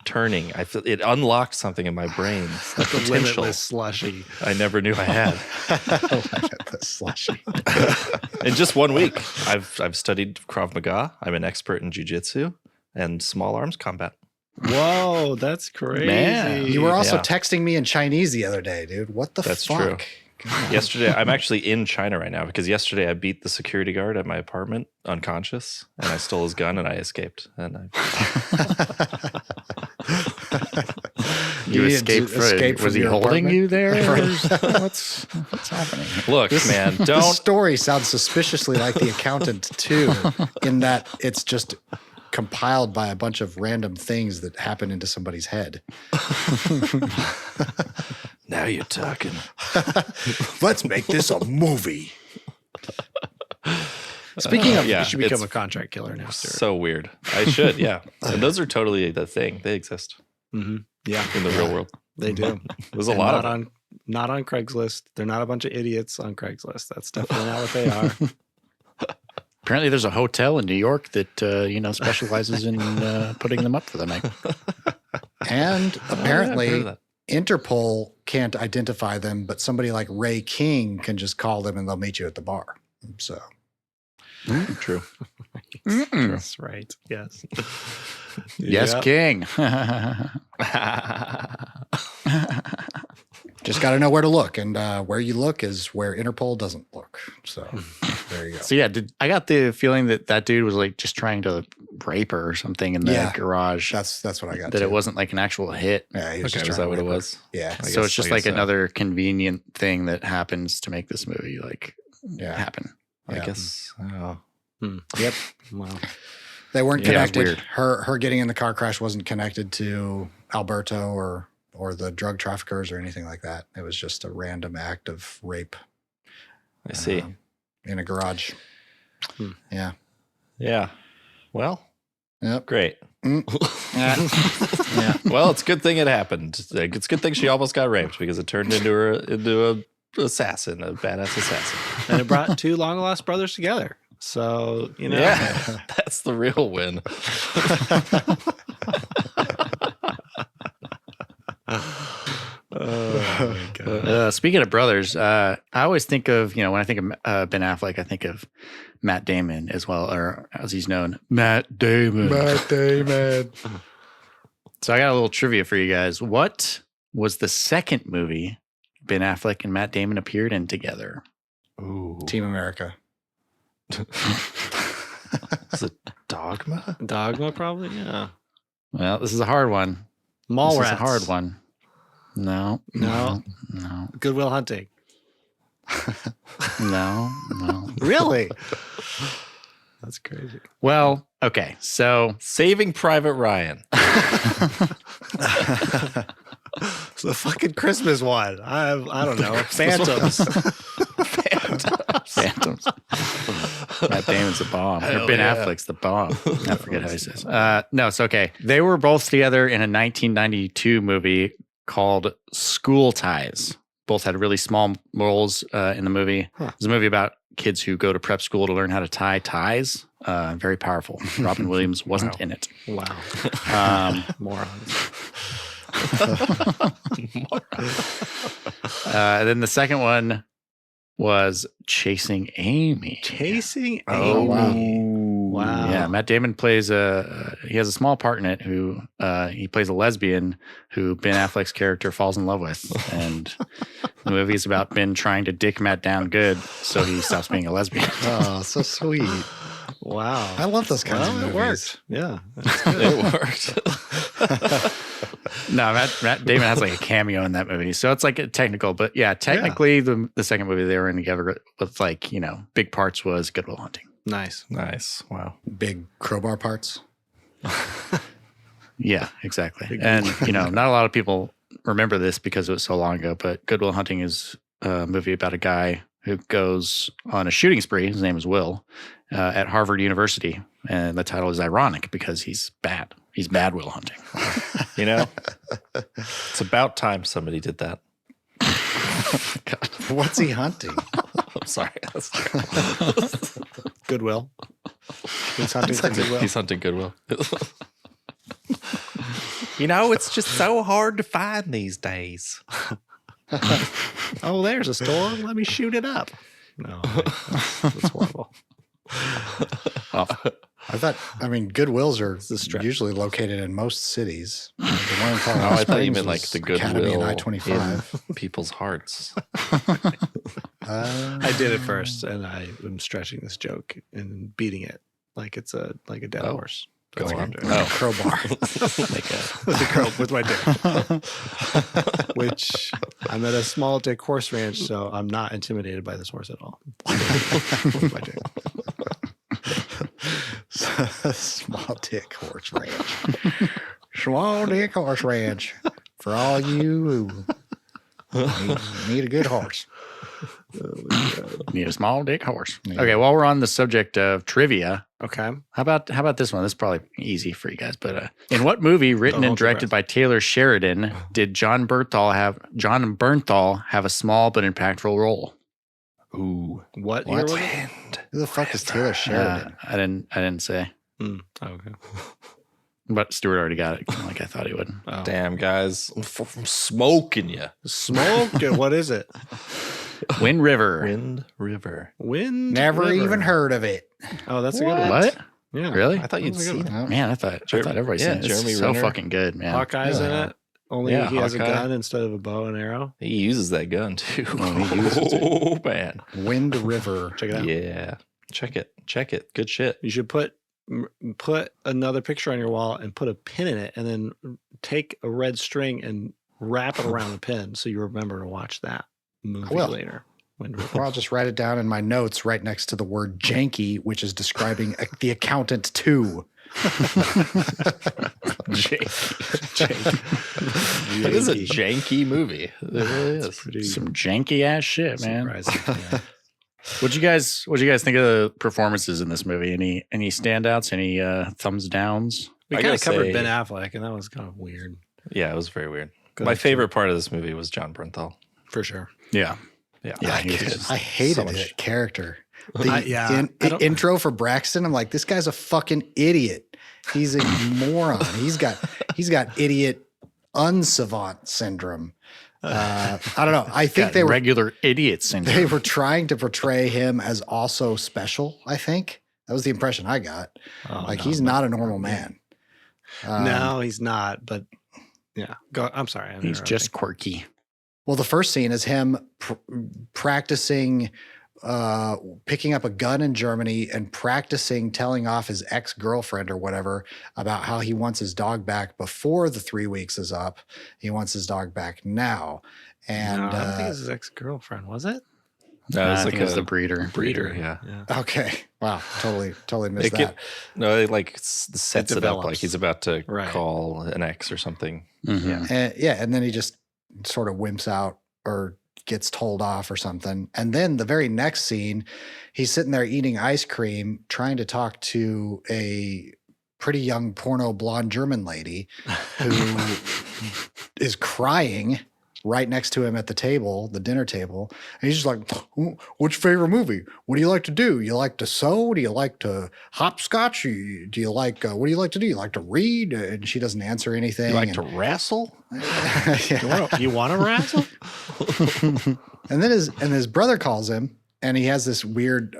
turning. It unlocked something in my brain. The potential. Limitless slushy. I never knew I had. Limitless slushy. In just 1 week, I've studied Krav Maga. I'm an expert in jiu-jitsu and small arms combat. Whoa, that's crazy. Man. You were also texting me in Chinese the other day, dude. What the That's fuck? true. God. Yesterday, I'm actually in China right now because yesterday I beat the security guard at my apartment unconscious, and I stole his gun and I escaped. And You escaped from was he your holding apartment? you there? What's happening? look, man, This don't. story sounds suspiciously like The Accountant too, in that it's just compiled by a bunch of random things that happen into somebody's head. Now you're talking. Let's make this a movie. Speaking of, yeah, You should become it's a contract killer now, Stuart. so weird. I should, yeah. And those are totally the thing. They exist Yeah, in the real world. they do. There's a And lot not of them. not on Craigslist. They're not a bunch of idiots on Craigslist. That's definitely not what they are. Apparently, there's a hotel in New York that specializes in putting them up for the night. and I've apparently heard of that. Interpol can't identify them, but somebody like Ray King can just call them and they'll meet you at the bar. So True. That's right. Yes. Yes, Yep. King. just got to know where to look, and where you look is where Interpol doesn't look. So there you go. So yeah, I got the feeling that dude was like just trying to rape her or something in the Yeah. garage. That's what I got. That too. it wasn't like an actual hit. Yeah, he was Okay, just was trying that to what it rape her. was? Yeah. I So guess- it's just I like guess so. another convenient thing that happens to make this movie Yeah. happen. I Yeah. guess. Oh. Yep. Wow. They weren't Yeah, it's connected. weird. Her getting in the car crash wasn't connected to Alberto or the drug traffickers or anything like that. It was just a random act of rape I see. in a garage. Yeah. Yeah. Well, Yep. great. Yeah. Well, it's a good thing it happened. It's a good thing she almost got raped because it turned into a assassin, a badass assassin. And it brought two long lost brothers together. So, Yeah, that's the real win. Oh my God. Speaking of brothers, I always think of, when I think of Ben Affleck, I think of Matt Damon as well, or as he's known, Matt Damon. Damon. So I got a little trivia for you guys. What was the second movie Ben Affleck and Matt Damon appeared in together? Ooh. Team America. Is it Dogma? Dogma, probably? Yeah. Well, this is a hard one. Mallrats. This is a hard one. No. No. Goodwill Hunting. No. Really? That's crazy. Well, okay. So Saving Private Ryan. It's the fucking Christmas one. I don't know. Phantoms. Phantoms. Matt Damon's the bomb. Or Ben Affleck's the bomb. I forget how he says. No, it's okay. They were both together in a 1992 movie called School Ties. Both had really small roles in the movie. It was a movie about kids who go to prep school to learn how to tie ties. Very powerful. Robin Williams wasn't in it. Wow. Morons. Then the second one was Chasing Amy. Chasing Oh, Amy. wow. Wow. Yeah, Matt Damon plays he has a small part in it who he plays a lesbian who Ben Affleck's character falls in love with. And the movie is about Ben trying to dick Matt down good so he stops being a lesbian. Oh, so sweet. Wow. I love those kinds of Well, movies. it worked. Yeah. It worked. No, Matt Damon has like a cameo in that movie, so it's like a technical. But yeah, technically, the second movie they were in together with like big parts was Good Will Hunting. Nice. Wow. Big crowbar parts. Yeah, exactly. And not a lot of people remember this because it was so long ago. But Good Will Hunting is a movie about a guy who goes on a shooting spree. His name is Will at Harvard University, and the title is ironic because he's bad. He's bad Will Hunting. It's about time somebody did that. What's he hunting? I'm sorry. Goodwill. He's hunting for Goodwill. He's hunting Goodwill. It's just so hard to find these days. Oh, there's a store. Let me shoot it up. No, that's horrible. Goodwills are usually located in most cities. The one in Colorado I thought you Springs meant like was the Academy Goodwill and I-25. in people's hearts. I did it first, and I am stretching this joke and beating it like it's a dead horse. Go That's on. what I'm doing. Crowbar. With a crow with my dick. Which I'm at a small dick horse ranch, so I'm not intimidated by this horse at all. With my dick. Small dick horse ranch. Small dick horse ranch. For all you who need a good horse. Need a small dick horse. Yeah. Okay, while we're on the subject of trivia, Okay. how about this one? This is probably easy for you guys. But in what movie, written and directed by Taylor Sheridan, did Jon Bernthal have a small but impactful role? Ooh. What year was it? Who the fuck is Taylor Sheridan? I didn't say, Okay. but Stuart already got it. Like I thought he would. Oh. Damn, guys. I'm smoking you. Smoke? What is it? Wind River. Wind River. Wind Never River. even heard of it. Oh, that's a good one. What? Yeah. Really? I thought you'd seen it. Man, I thought everybody's seen it. It's Jeremy so Renner. fucking good, man. Hawkeye's in it. Only Yeah, he has a Hawkeye. gun instead of a bow and arrow. He uses that gun too. Oh, he uses it. Oh, man. Wind River. Check it out. Yeah. Check it. Good shit. You should put another picture on your wall and put a pin in it, and then take a red string and wrap it around the pin so you remember to watch that movie later. Or I'll just write it down in my notes right next to the word janky, which is describing The Accountant 2. It is a janky movie. It really is. Some janky ass shit, man. Surprising. Yeah. What'd you guys think of the performances in this movie? Any standouts? Any thumbs downs? We I kind of gotta covered say- Ben Affleck, and that was kind of weird. Yeah, it was very weird. Good My actor. favorite part of this movie was Jon Bernthal. For sure. Yeah. Yeah. he was good. I hated So much- that character. The I don't- intro for Braxton, I'm like, this guy's a fucking idiot. He's a moron. He's got idiot unsavant syndrome. I don't know. I think Got they were regular idiot syndrome. they were trying to portray him as also special. I think that was the impression I got. He's not a normal man. No, he's not. But yeah, I'm sorry. I'm He's interrupting. just quirky. Well, the first scene is him practicing picking up a gun in Germany and practicing telling off his ex-girlfriend or whatever about how he wants his dog back before the 3 weeks is up. He wants his dog back now. And No, I don't think it was his ex-girlfriend, was it? No, I it's think like it was a the breeder. breeder. Yeah. okay. Wow. Totally missed It that. No, it like sets it up develops. like he's about to Right. call an ex or something. Mhm. And then he just sort of wimps out or gets told off or something. And then the very next scene, he's sitting there eating ice cream, trying to talk to a pretty young porno blonde German lady who is crying right next to him at the table, the dinner table. And he's just like, what's your favorite movie? What do you like to do? You like to sew? Do you like to hopscotch? Do you like, what do you like to do? You like to read? And she doesn't answer anything. You like And- to wrestle? Yeah. You want to wrestle? And then his brother calls him, and he has this weird,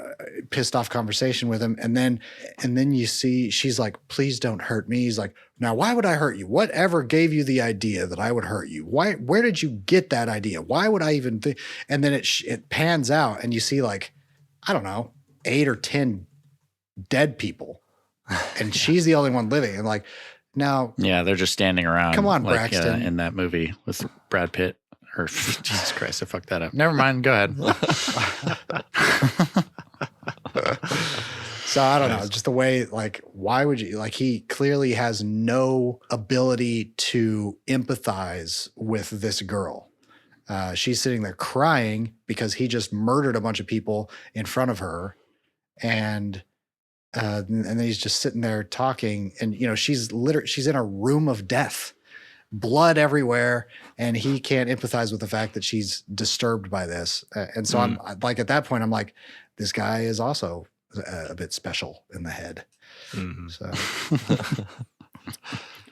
pissed off conversation with him. And then you see she's like, "Please don't hurt me." He's like, "Now, why would I hurt you? Whatever gave you the idea that I would hurt you? Why? Where did you get that idea? Why would I even think?" And then it pans out, and you see like, I don't know, 8 or 10 dead people, and she's the only one living. And like, Now, Yeah, they're just standing around. Come on, like, Braxton. in that movie with Brad Pitt. Or Jesus Christ, I fucked that up. Never mind. Go ahead. so I don't know, just the way, like, why would you, like, he clearly has no ability to empathize with this girl. She's sitting there crying because he just murdered a bunch of people in front of her. And then he's just sitting there talking, and, you know, she's in a room of death, blood everywhere, and he can't empathize with the fact that she's disturbed by this. And so I'm like, at that point, I'm like, this guy is also a bit special in the head. Mm-hmm. So,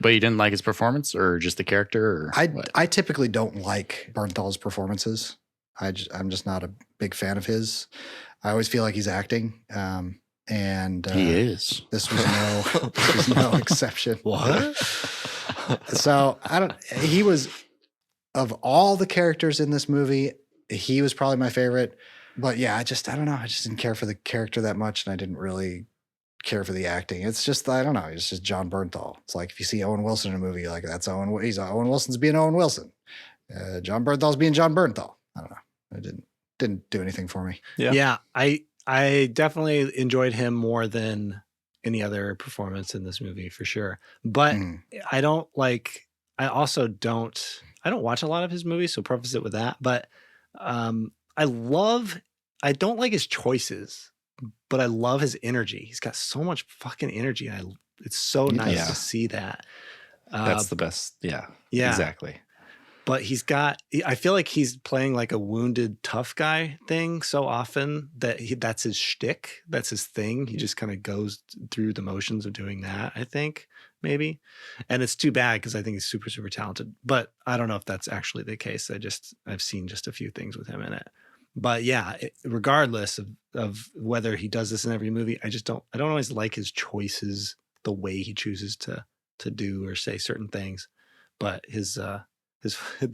But you didn't like his performance, or just the character? Or I typically don't like Bernthal's performances. I'm just not a big fan of his. I always feel like he's acting. And he is. This was no exception. What? So he was, of all the characters in this movie, he was probably my favorite. But yeah, I don't know. I just didn't care for the character that much, and I didn't really care for the acting. It's just, I don't know. It's just Jon Bernthal. It's like if you see Owen Wilson in a movie, you're like, that's Owen Wilson's being Owen Wilson. Jon Bernthal's being Jon Bernthal. I don't know. It didn't do anything for me. Yeah. I definitely enjoyed him more than any other performance in this movie for sure. But I don't watch a lot of his movies, so preface it with that. But I don't like his choices, but I love his energy. He's got so much fucking energy. And it's so nice to see that. That's the best. Yeah, exactly. But I feel like he's playing like a wounded tough guy thing so often that that's his shtick. That's his thing. He just kind of goes through the motions of doing that, I think, maybe. And it's too bad because I think he's super, super talented. But I don't know if that's actually the case. I've seen just a few things with him in it. But yeah, regardless of whether he does this in every movie, I don't always like his choices, the way he chooses to do or say certain things. But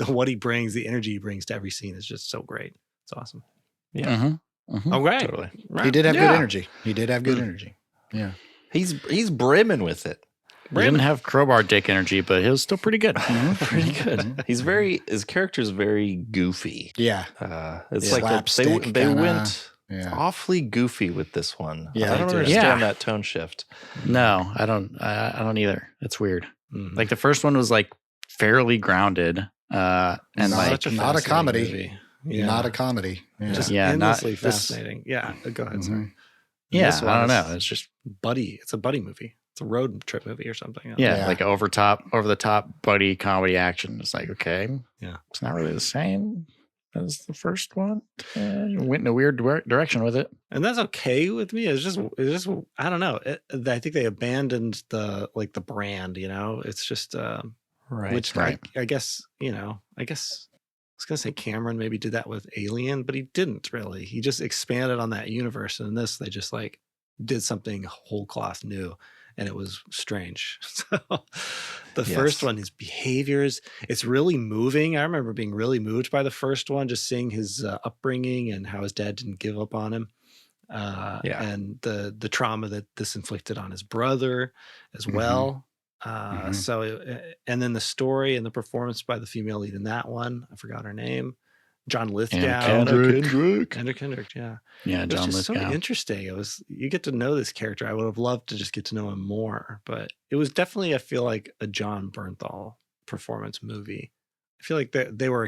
what he brings, the energy he brings to every scene is just so great. It's awesome. Yeah. Okay. Totally. He did have good energy. He did have good energy. Yeah. He's brimming with it. He didn't have crowbar dick energy, but he was still pretty good. Pretty good. His character's very goofy. Yeah. It's like they went awfully goofy with this one. Yeah, I don't understand that tone shift. No, I don't either. It's weird. Like the first one was like fairly grounded, and not a comedy. Movie. Yeah. Not a comedy. Yeah. Just endlessly fascinating. Yeah. Go ahead, sorry. Yeah, I don't know. It's just buddy. It's a buddy movie. It's a road trip movie or something. Yeah, like over the top buddy comedy action. It's like, okay, it's not really the same as the first one. Went in a weird direction with it, and that's okay with me. It's just I don't know. I think they abandoned the brand. You know, it's just right. Which I guess I was gonna say Cameron maybe did that with Alien, but he didn't really. He just expanded on that universe, and in this they just like did something whole cloth new. And it was strange. So the first one, his behaviors, it's really moving. I remember being really moved by the first one, just seeing his upbringing and how his dad didn't give up on him. And the trauma that this inflicted on his brother as well. So, and then the story and the performance by the female lead in that one, I forgot her name. John Lithgow. Kendrick, yeah. Yeah, John Lithgow. So interesting. You get to know this character. I would have loved to just get to know him more, but it was definitely, I feel like, a Jon Bernthal performance movie. I feel like they were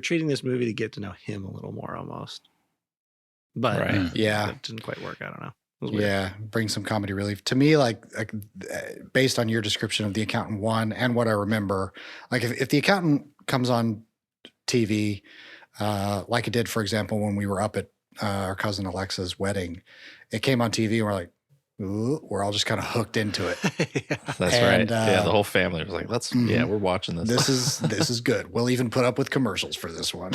treating this movie to get to know him a little more almost. But it didn't quite work. I don't know. Yeah, bring some comedy relief. To me, like based on your description of The Accountant 1 and what I remember, like if The Accountant comes on TV, like it did, for example, when we were up at our cousin Alexa's wedding, it came on TV and we're like, ooh, we're all just kind of hooked into it. That's right. The whole family was like, we're watching this. This is good. We'll even put up with commercials for this one.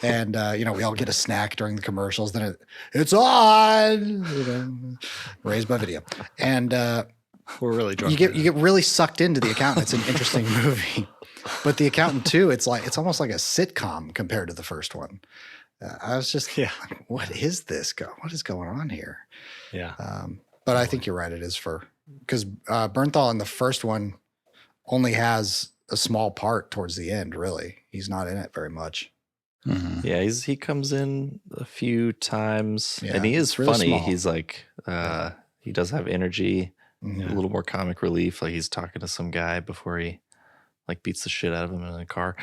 And, we all get a snack during the commercials. Then it's on, raised by video. And we're really drunk. You get really sucked into The Accountant. It's an interesting movie. But The Accountant 2, it's almost like a sitcom compared to the first one. I was just, what is this? What is going on here? Yeah. But I think you're right. It is for because Bernthal in the first one only has a small part towards the end. Really, he's not in it very much. Mm-hmm. Yeah, he comes in a few times, Yeah, and he is really funny. small. He's like, he does have energy, a little more comic relief. Like he's talking to some guy before he like beats the shit out of him in a car.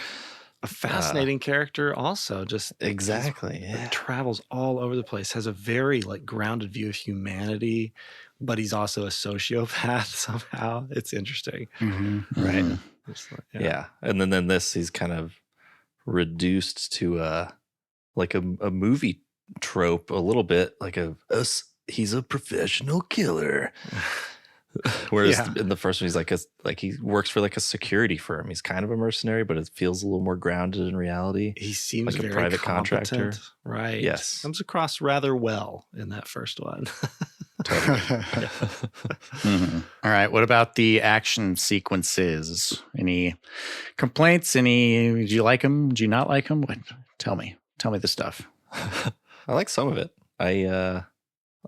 A fascinating character, also. Just Exactly. Yeah. Travels all over the place. Has a very like grounded view of humanity, but he's also a sociopath somehow. It's interesting, right? Just like, Yeah. And then this, he's kind of reduced to like a movie trope a little bit, like he's a professional killer. Whereas in the first one, he's like he works for like a security firm. He's kind of a mercenary, but it feels a little more grounded in reality. He seems like very a private contractor, right? Yes, comes across rather well in that first one. Totally. All right. What about the action sequences? Any complaints? Did you like them? Did you not like them? Tell me the stuff. I like some of it. I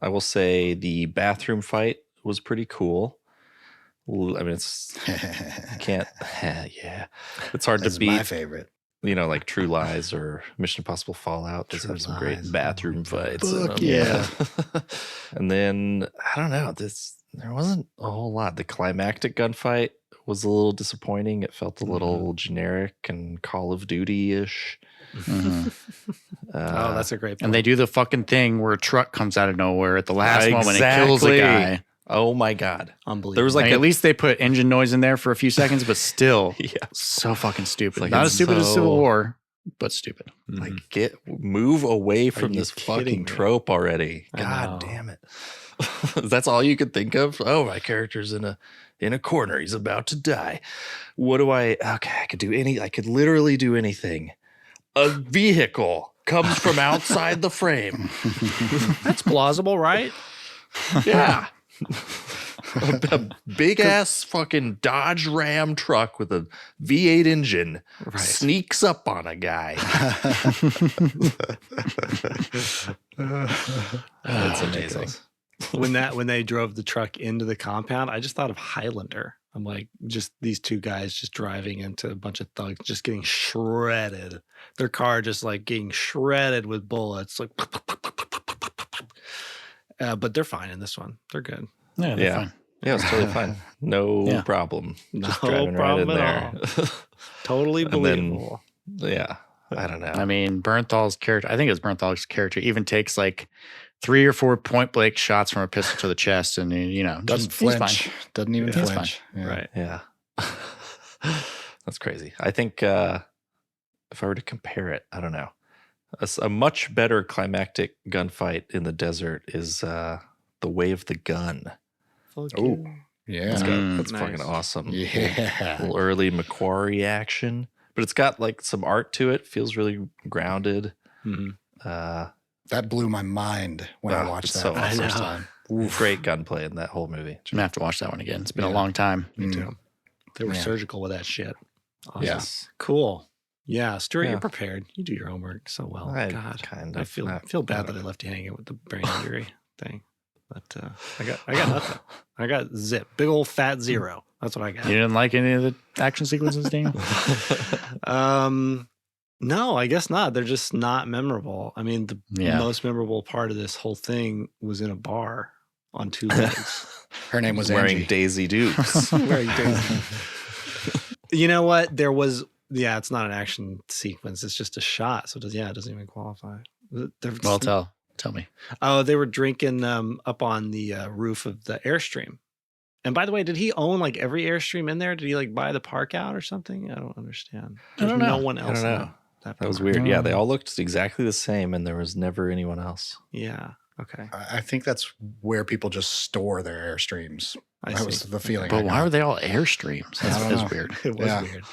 will say the bathroom fight was pretty cool. I mean, it's can't. Yeah, it's hard to beat. My favorite. You know, like True Lies or Mission Impossible Fallout. Those have some great bathroom fights. Yeah. And then I don't know. There wasn't a whole lot. The climactic gunfight was a little disappointing. It felt a little generic and Call of Duty-ish. Mm-hmm. Oh, that's a great point. And they do the fucking thing where a truck comes out of nowhere at the last moment and kills a guy. Oh my God. Unbelievable. There was like at least they put engine noise in there for a few seconds, but still yeah. So fucking stupid. Like Not as stupid as Civil War, but stupid. Like move away from this fucking me? trope already. God damn it. That's all you could think of? Oh, my character's in a corner. He's about to die. I could literally do anything. A vehicle comes from outside the frame. That's plausible, right? Yeah. a big ass fucking Dodge Ram truck with a V8 engine sneaks up on a guy. That's amazing. When they drove the truck into the compound, I just thought of Highlander. I'm like, just these two guys just driving into a bunch of thugs, just getting shredded. Their car just like getting shredded with bullets. Like, but they're fine in this one. They're good. Yeah, they're fine. Yeah, it's totally fine. No problem. Just driving right in there. Totally believable. Yeah, I don't know. I mean, Bernthal's character, I think it's Bernthal's character, even takes like 3 or 4 point blank shots from a pistol to the chest, and doesn't flinch. Doesn't even flinch. Yeah. Right. Yeah. That's crazy. I think if I were to compare it, I don't know. A much better climactic gunfight in the desert is The Way of the Gun. Oh, yeah. That's nice. fucking awesome. Yeah. A little early Macquarie action, but it's got like some art to it. Feels really grounded. That blew my mind when I watched that so for the first time. Great gunplay in that whole movie. I'm gonna have to watch that one again. It's been a long time. Me too. They were surgical with that shit. Awesome. Yes. Cool. Yeah, Stuart, you're prepared. You do your homework so well. God, kind I of. feel bad that I left you hanging with the brain injury thing. But I got nothing. I got zip. Big old fat 0. That's what I got. You didn't like any of the action sequences, Daniel? No, I guess not. They're just not memorable. I mean, the most memorable part of this whole thing was in a bar on 2 legs. Her name was wearing Angie. Daisy Dukes. Wearing Daisy. You know what? There was, it's not an action sequence. It's just a shot. So it doesn't even qualify. Well, tell me. Oh, they were drinking up on the roof of the Airstream. And by the way, did he own like every Airstream in there? Did he like buy the park out or something? I don't understand. There's no one else. I don't know. That was weird. Yeah, they all looked exactly the same, and there was never anyone else. Yeah. Okay. I think that's where people just store their Airstreams. That was the feeling. But why were they all Airstreams? That's weird. It was weird.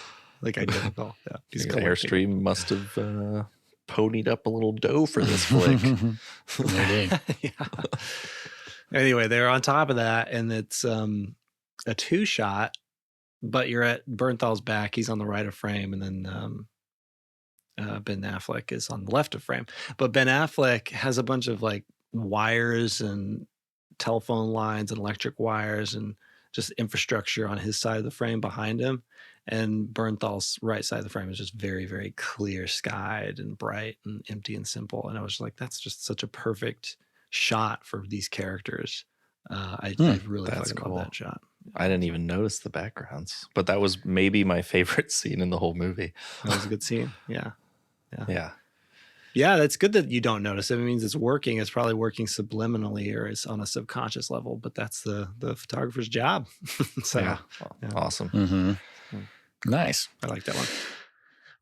Like identical. Yeah. Airstream must have ponied up a little dough for this flick. Yeah. Anyway, they're on top of that, and it's a 2-shot, but you're at Bernthal's back. He's on the right of frame, and then Ben Affleck is on the left of frame. But Ben Affleck has a bunch of like wires and telephone lines and electric wires and just infrastructure on his side of the frame behind him. And Bernthal's right side of the frame is just very, very clear skied and bright and empty and simple. And I was like, that's just such a perfect shot for these characters. I really fucking love that shot. I didn't even notice the backgrounds, but that was maybe my favorite scene in the whole movie. That was a good scene. Yeah. Yeah, that's good that you don't notice it. It means it's working. It's probably working subliminally or it's on a subconscious level, but that's the photographer's job. So, Awesome. Mm-hmm. Nice. I like that one.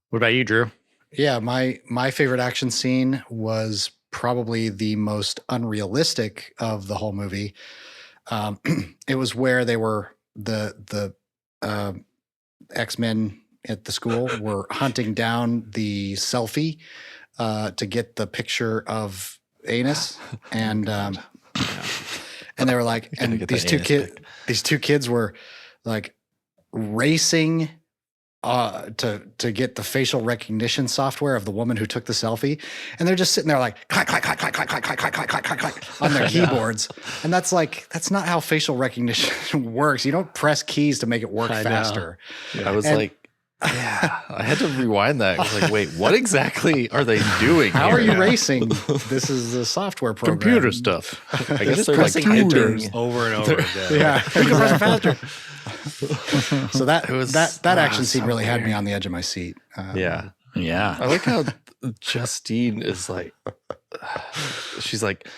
What about you, Drew? Yeah, my favorite action scene was probably the most unrealistic of the whole movie. It was where they were the X-Men at the school were hunting down the selfie to get the picture of anus, and they were like, and these two kids were like racing to get the facial recognition software of the woman who took the selfie, and they're just sitting there like clack clack clack clack clack clack clack clack clack clack clack on their keyboards, and that's not how facial recognition works. You don't press keys to make it work faster. I was like, I had to rewind that. I was like, wait, what exactly are they doing? How are you racing? This is a software program. Computer stuff. I guess they're like enters over and over again. Yeah, you can press it faster. So that action scene really had me on the edge of my seat. Yeah. Yeah. I like how Justine is like, she's like,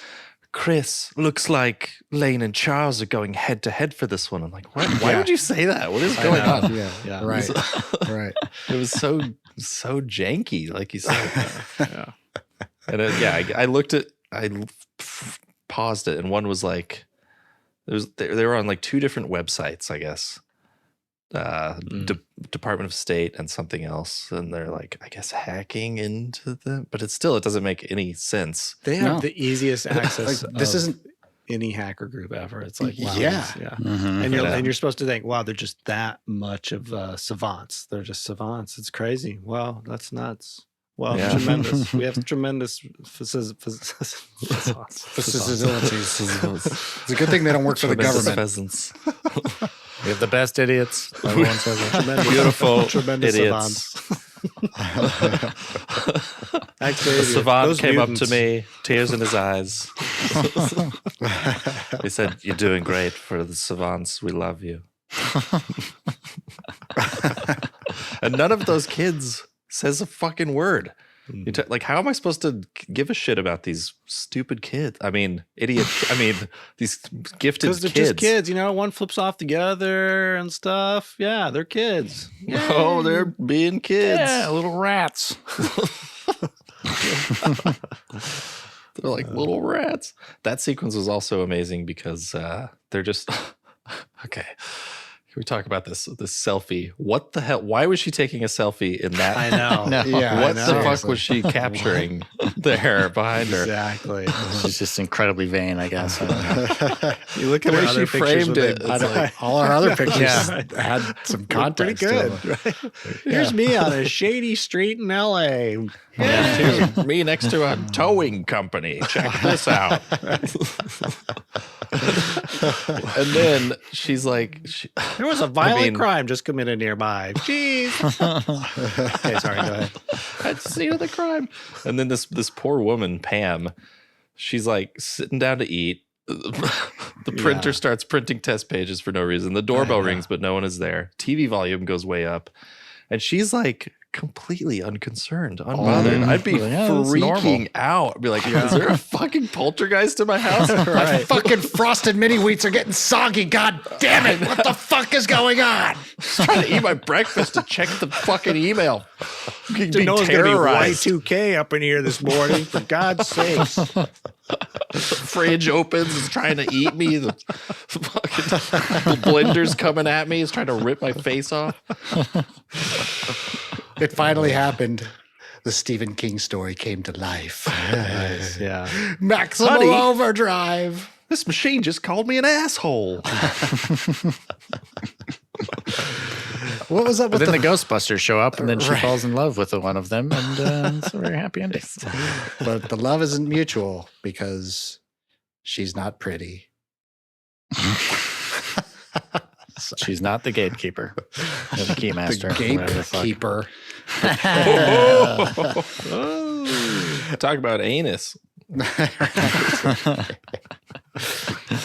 Chris, looks like Lane and Charles are going head to head for this one. I'm like, what? Why would you say that? What is going on? Yeah. Right. Right. It was so janky, like you said. And I looked at, I paused it, and one was like, they were on like two different websites, I guess. Department of State and something else, and they're like, I guess, hacking into them, but it doesn't make any sense. They have the easiest access. Like, this isn't any hacker group ever. It's like, wow, Mm-hmm. and you're supposed to think, wow, they're just that much of savants. They're just savants. It's crazy. Wow, that's nuts. Well, tremendous. We have tremendous facilities. It's a good thing they don't work for the government. Pheasants. We have the best idiots. Everyone says that. Beautiful tremendous idiots. Actually, the savant those came mutants. up to me, tears in his eyes. He said, "You're doing great for the savants. We love you." And none of those kids says a fucking word. Like, how am I supposed to give a shit about these stupid kids? I mean, idiot. I mean, these gifted Because they're kids. just kids, one flips off the other and stuff. Yeah, they're kids. Oh, they're being kids. Yeah, little rats. They're like little rats. That sequence was also amazing because they're just okay. Can we talk about this selfie? What the hell? Why was she taking a selfie in that? I know. What the fuck was she capturing there behind her? Exactly. She's just incredibly vain, I guess. You look at The way her other she pictures framed with it, it's like, All our other pictures had some pretty context. good. Right? Here's me on a shady street in LA. here's me next to a towing company. Check this out. And then she's like, There was a violent crime just committed nearby. Jeez. Okay, sorry, go ahead. I'd seen the crime. And then this poor woman, Pam, she's like sitting down to eat. The printer starts printing test pages for no reason. The doorbell rings, but no one is there. TV volume goes way up. And she's like completely unconcerned, unbothered. I'd be freaking out. I'd be like, is there a fucking poltergeist in my house? My fucking frosted mini wheats are getting soggy. God damn it. What the fuck is going on? I'm trying to eat my breakfast to check the fucking email. Didn't know it was going to be Y2K up in here this morning, for God's sakes. The fridge opens, it's trying to eat me. The blender's coming at me, it's trying to rip my face off. It finally happened. The Stephen King story came to life. Nice. Yeah. Maximum overdrive. This machine just called me an asshole. What was up But with then the Ghostbusters show up, and then she falls in love with one of them, and it's a very happy ending. But the love isn't mutual because she's not pretty. She's not the gatekeeper. Or the key master. The gatekeeper. Talk about anus. What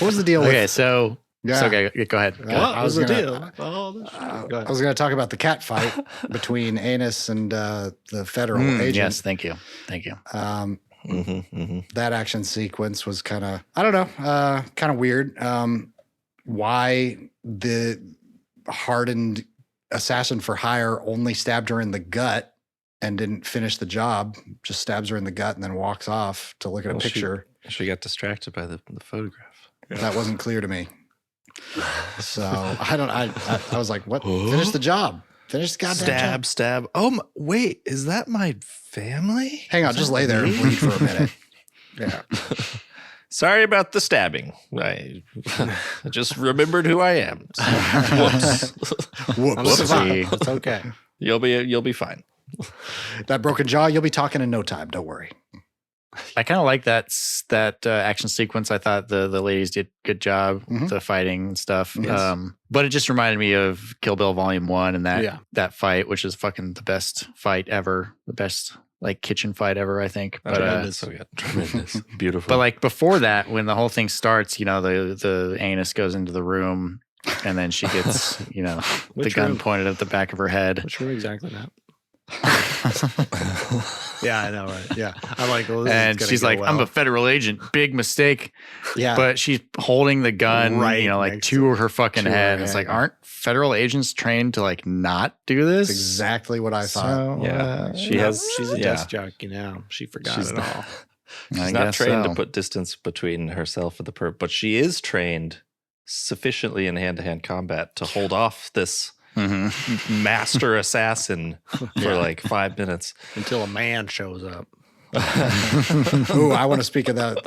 was the deal with? Okay, so okay, go ahead. What was the deal? I was going to talk about the cat fight between Anus and the federal agent. Yes, thank you. That action sequence was kind of, I don't know, kind of weird. Why the hardened assassin for hire only stabbed her in the gut and didn't finish the job, just stabs her in the gut and then walks off to look at a picture. She got distracted by the photograph. That wasn't clear to me. So I was like, what? Finish the job. Finish the goddamn job. Stab. Oh, wait, is that my family? Hang on, just lay there and bleed for a minute. Yeah. Sorry about the stabbing. I just remembered who I am. Whoops. Whoopsie. It's okay. You'll be fine. That broken jaw, you'll be talking in no time. Don't worry. I kind of like that action sequence. I thought the ladies did a good job, the fighting and stuff. Yes. But it just reminded me of Kill Bill Volume 1 and that fight, which is fucking the best fight ever. The best like kitchen fight ever, I think. But Tremendous. Beautiful. But like before that, when the whole thing starts, the anus goes into the room and then she gets, the gun pointed at the back of her head. Which room exactly now? Yeah, I know, right? Yeah, I'm like, well, and she's like, I'm a federal agent. Big mistake. Yeah, but she's holding the gun, right, like to her fucking head. It's like, aren't federal agents trained to like not do this? That's exactly what I thought. So, she's a desk jockey now. She forgot it all. She's not trained to put distance between herself and the perp, but she is trained sufficiently in hand-to-hand combat to hold off this master assassin for like 5 minutes until a man shows up. Ooh, I want to speak of that.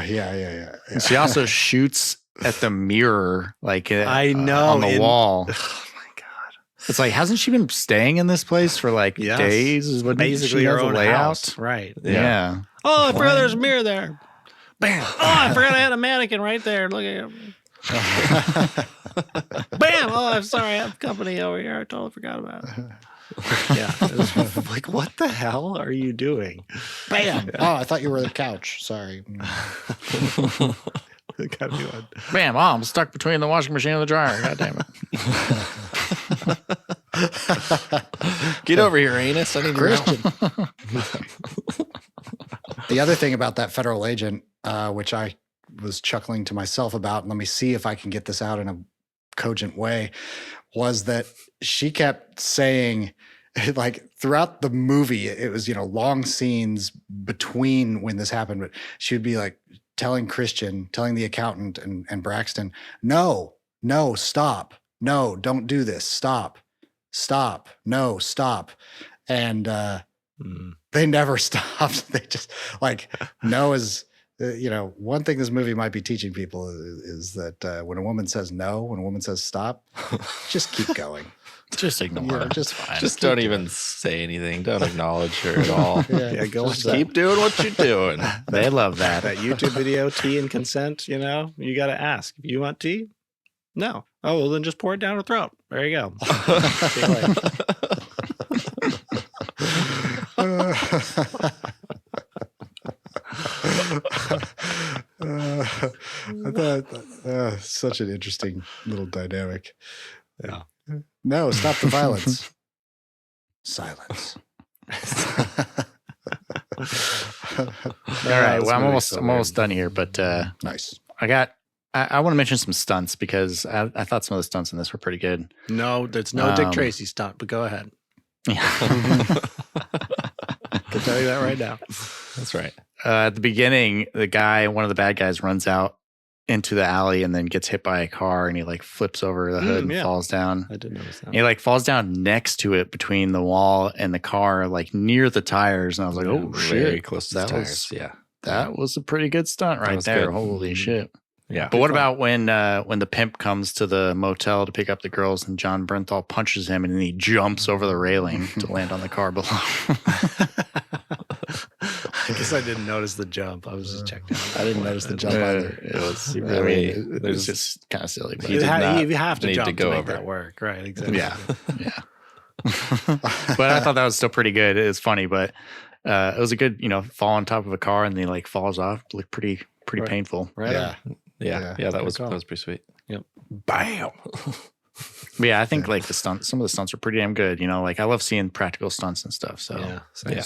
Yeah. She also shoots at the mirror, like I know on the wall. Oh my god! It's like, hasn't she been staying in this place for like days? Is what basically her own layout, house, right? Yeah. Oh, I forgot there's a mirror there. Bam! Oh, I forgot I had a mannequin right there. Look at him. Bam! Oh, I'm sorry. I have company over here. I totally forgot about it. Yeah. Like, what the hell are you doing? Bam! Oh, I thought you were the couch. Sorry. Gotta be one. Bam! Oh, I'm stuck between the washing machine and the dryer. God damn it. Get over here, Anus. I need Christian. The other thing about that federal agent, which I was chuckling to myself about, and let me see if I can get this out in a cogent way, was that she kept saying, like throughout the movie, it was, long scenes between when this happened, but she would be like telling the accountant and Braxton, no, stop. No, don't do this. Stop. No, stop. And they never stopped. They just like, no is, one thing this movie might be teaching people is that when a woman says no, when a woman says stop, just keep going. Just ignore her. Just fine. Just don't even say anything. Don't acknowledge her at all. Go just keep doing what you're doing. They love that. That YouTube video, tea and consent, you got to ask. You want tea? No. Oh, well, then just pour it down her throat. There you go. See you later. I thought such an interesting little dynamic. Yeah. No, stop the violence. Silence. All right. Well, I'm almost done here, but nice. I want to mention some stunts because I thought some of the stunts in this were pretty good. No, there's no Dick Tracy stunt, but go ahead. Yeah. I can tell you that right now. That's right. At the beginning, one of the bad guys runs out into the alley and then gets hit by a car and he like flips over the hood and falls down. I didn't notice that. And he like falls down next to it between the wall and the car, like near the tires. And I was like, oh shit. Very close to the tires. That was a pretty good stunt right there. Good. Holy shit. Yeah. But what about when the pimp comes to the motel to pick up the girls and Jon Bernthal punches him and then he jumps over the railing to land on the car below? guess I didn't notice the jump. I was just checking. I didn't notice the jump either. It was. It was just kind of silly. But He did not you have to need jump to go make over. that work, right? Exactly. yeah. But I thought that was still pretty good. It's funny, but it was a good, fall on top of a car and then like falls off. Looked pretty Right. painful. Right. Yeah, that was cool. pretty sweet. Yep. Bam. But yeah, I think like some of the stunts are pretty damn good. Like I love seeing practical stunts and stuff. So Yeah. Yeah.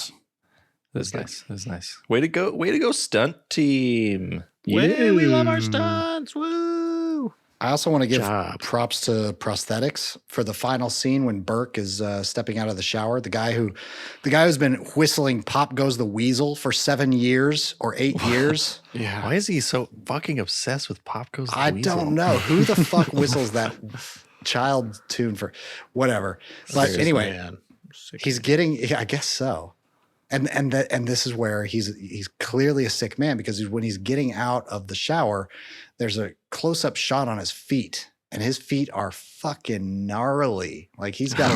That's nice. That's nice. Way to go, stunt team. Way, we love our stunts. Woo! I also want to give Job. props to prosthetics for the final scene when Burke is stepping out of the shower. The guy who's been whistling "Pop Goes the Weasel" for 7 years or 8 years. Yeah. Why is he so fucking obsessed with Pop Goes the I Weasel? don't know who the fuck whistles that child tune for whatever. But anyway, Man. he's getting. Yeah, I guess so. And this is where he's clearly a sick man, because when he's getting out of the shower, there's a close-up shot on his feet, and his feet are fucking gnarly. Like he's got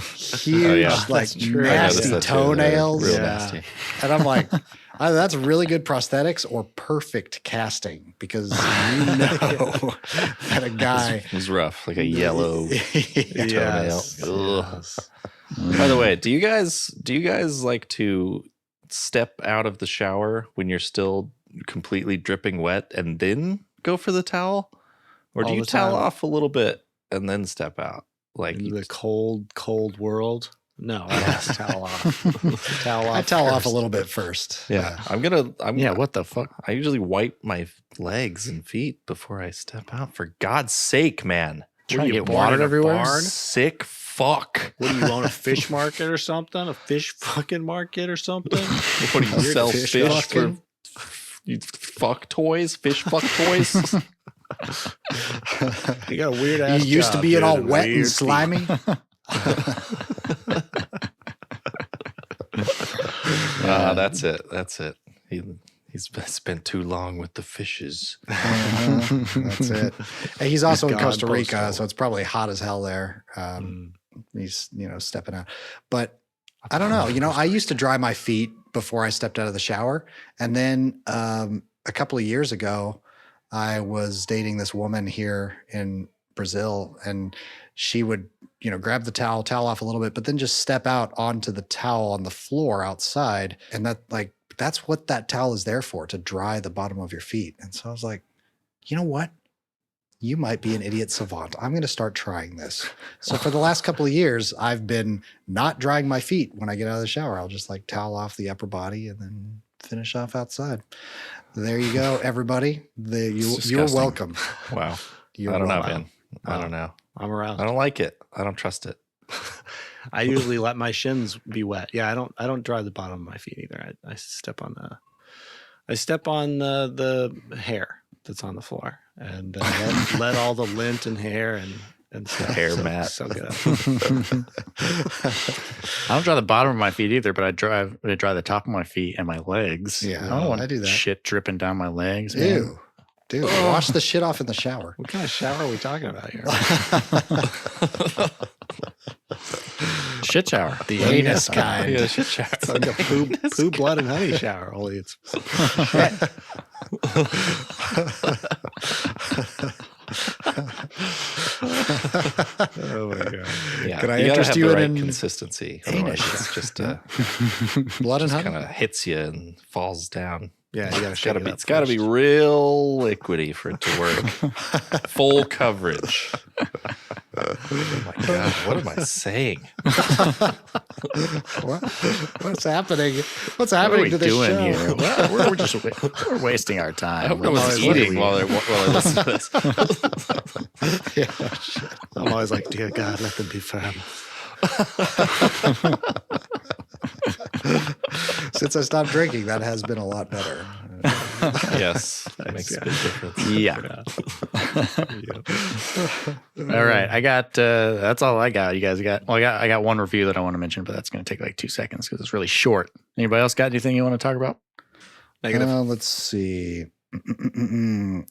huge, like That's true. I noticed nasty that too. They're toenails. real Yeah. nasty. And I'm like, that's really good prosthetics or perfect casting, because that a guy. It was rough, like a yellow toenail. Yes. Ugh. Yes. By the way, do you guys like to step out of the shower when you're still completely dripping wet and then go for the towel? Or do All you the towel time. off a little bit and then step out? Like In the cold world. No, I just towel off. Towel off. I towel off a first. little bit first. yeah, What the fuck? I usually wipe my legs and feet before I step out. For God's sake, man. Trying to you get born watered in a everywhere. barn? Sick fuck. What do you own, a fish market or something? A fish fucking market or something? What do you sell fish fish for? fucking- You fuck toys? Fish fuck toys? You got a weird ass. You used to job, be it dude, all and wet weird and feet. slimy. That's it. That's it. He's spent too long with the fishes. That's it. And he's also in gone Costa Rica, postal. so it's probably hot as hell there. He's stepping out, but I don't know. I used to dry my feet before I stepped out of the shower, and then a couple of years ago, I was dating this woman here in Brazil, and she would grab the towel off a little bit, but then just step out onto the towel on the floor outside, and that's what that towel is there for, to dry the bottom of your feet. And so I was like, you know what? You might be an idiot savant. I'm going to start trying this. So for the last couple of years, I've been not drying my feet when I get out of the shower. I'll just towel off the upper body and then finish off outside. There you go, everybody. You're disgusting. welcome. Wow. You're I don't know, welcome. man. I don't know. I'm around. I don't like it. I don't trust it. I usually let my shins be wet. Yeah, I don't dry the bottom of my feet either. I step on the hair that's on the floor, and let all the lint and hair and stuff. Hair mat. So good. I don't dry the bottom of my feet either, but I dry the top of my feet and my legs. Yeah, I don't want I do that. shit dripping down my legs. Man. Ew. Dude, wash the shit off in the shower. What kind of shower are we talking about here? Shit shower. The anus kind. Yeah, shit shower. It's like a poo, blood, and honey shower. Only it's oh my god. Yeah, Can I you gotta interest have you the in right an consistency? anus Otherwise, it's just Blood and honey? kind of hits you and falls down. Yeah, you gotta It's shake gotta it be. up It's gotta be first. real liquidy for it to work. Full coverage. Oh my god! What am I saying? What's happening? What's What are happening we to this doing show? here? We're just we're wasting our I time. hope no one's eating while I listen to this. Yeah, shit. I'm always like, dear God, let them be firm. Since I stopped drinking, that has been a lot better. Yes, that makes a big difference. Yeah. All right. I got that's all I got. You guys got I got one review that I want to mention, but that's going to take like 2 seconds because it's really short. Anybody else got anything you want to talk about? Negative. Let's see.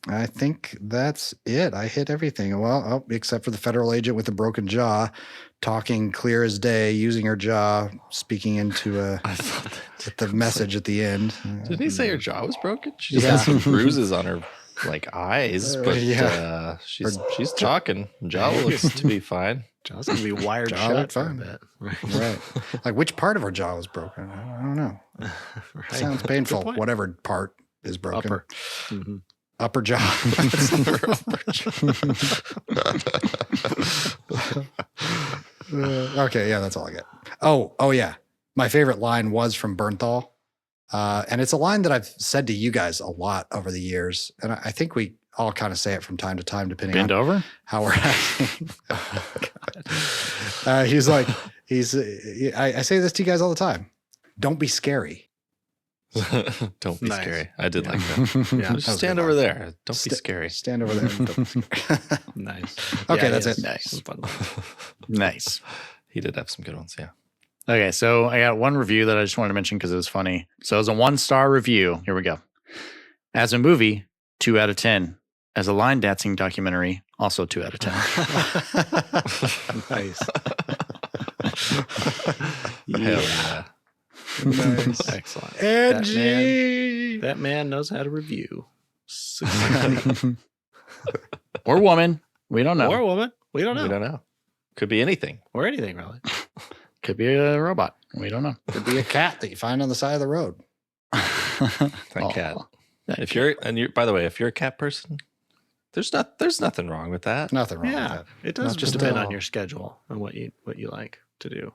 I think that's it. I hit everything. Well, except for the federal agent with a broken jaw, talking clear as day, using her jaw, speaking into the message at the end. Didn't he say her jaw was broken? She just has some bruises on her eyes, but she's talking. Jaw looks to be fine. Jaw's gonna be wired shut for a bit. Right. Like which part of her jaw was broken? I don't know. Right. Sounds painful. Whatever part is broken. Upper. Upper jaw. Okay, yeah, that's all I get. Oh yeah. My favorite line was from Bernthal. And it's a line that I've said to you guys a lot over the years. And I think we all kind of say it from time to time, depending Bend on over? how we're acting. He's like, I say this to you guys all the time. Don't be scary. Don't be Nice. scary. I did like that. Yeah. Just stand over there. Don't be scary. Stand over there. And don't be scary. Nice. Okay, Yeah, that's yes. it. Nice. Some fun. Nice. He did have some good ones. Yeah. Okay, so I got one review that I just wanted to mention because it was funny. So as a 1-star review, here we go. As a movie, 2 out of 10. As a line dancing documentary, also 2 out of 10. Nice. Hell yeah. Nice. Excellent. Angie. That man knows how to review. Or woman. We don't know. Or woman. We don't know. We don't know. Could be anything. Or anything, really. Could be a robot. We don't know. Could be a cat that you find on the side of the road. That cat. If you're by the way, if you're a cat person, there's nothing wrong with that. Nothing wrong with Yeah. that. It does Not just depend at all. on your schedule and what you like to do.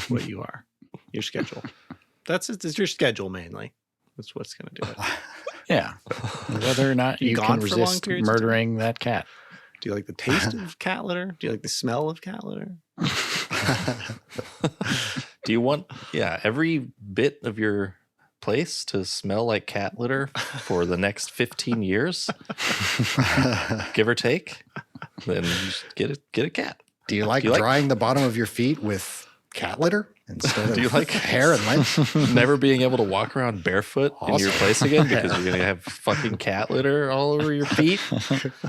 what you are. Your schedule. It's your schedule mainly. That's what's going to do it. Yeah. Whether or not You you gone can for long resist periods of time? murdering that cat. Do you like the taste of cat litter? Do you like the smell of cat litter? Do you want every bit of your place to smell like cat litter for the next 15 years? Give or take? Then you should get a cat. Do you like drying the bottom of your feet with cat litter instead of Do you like hair and legs? never being able to walk around barefoot in your place again because you're going to have fucking cat litter all over your feet?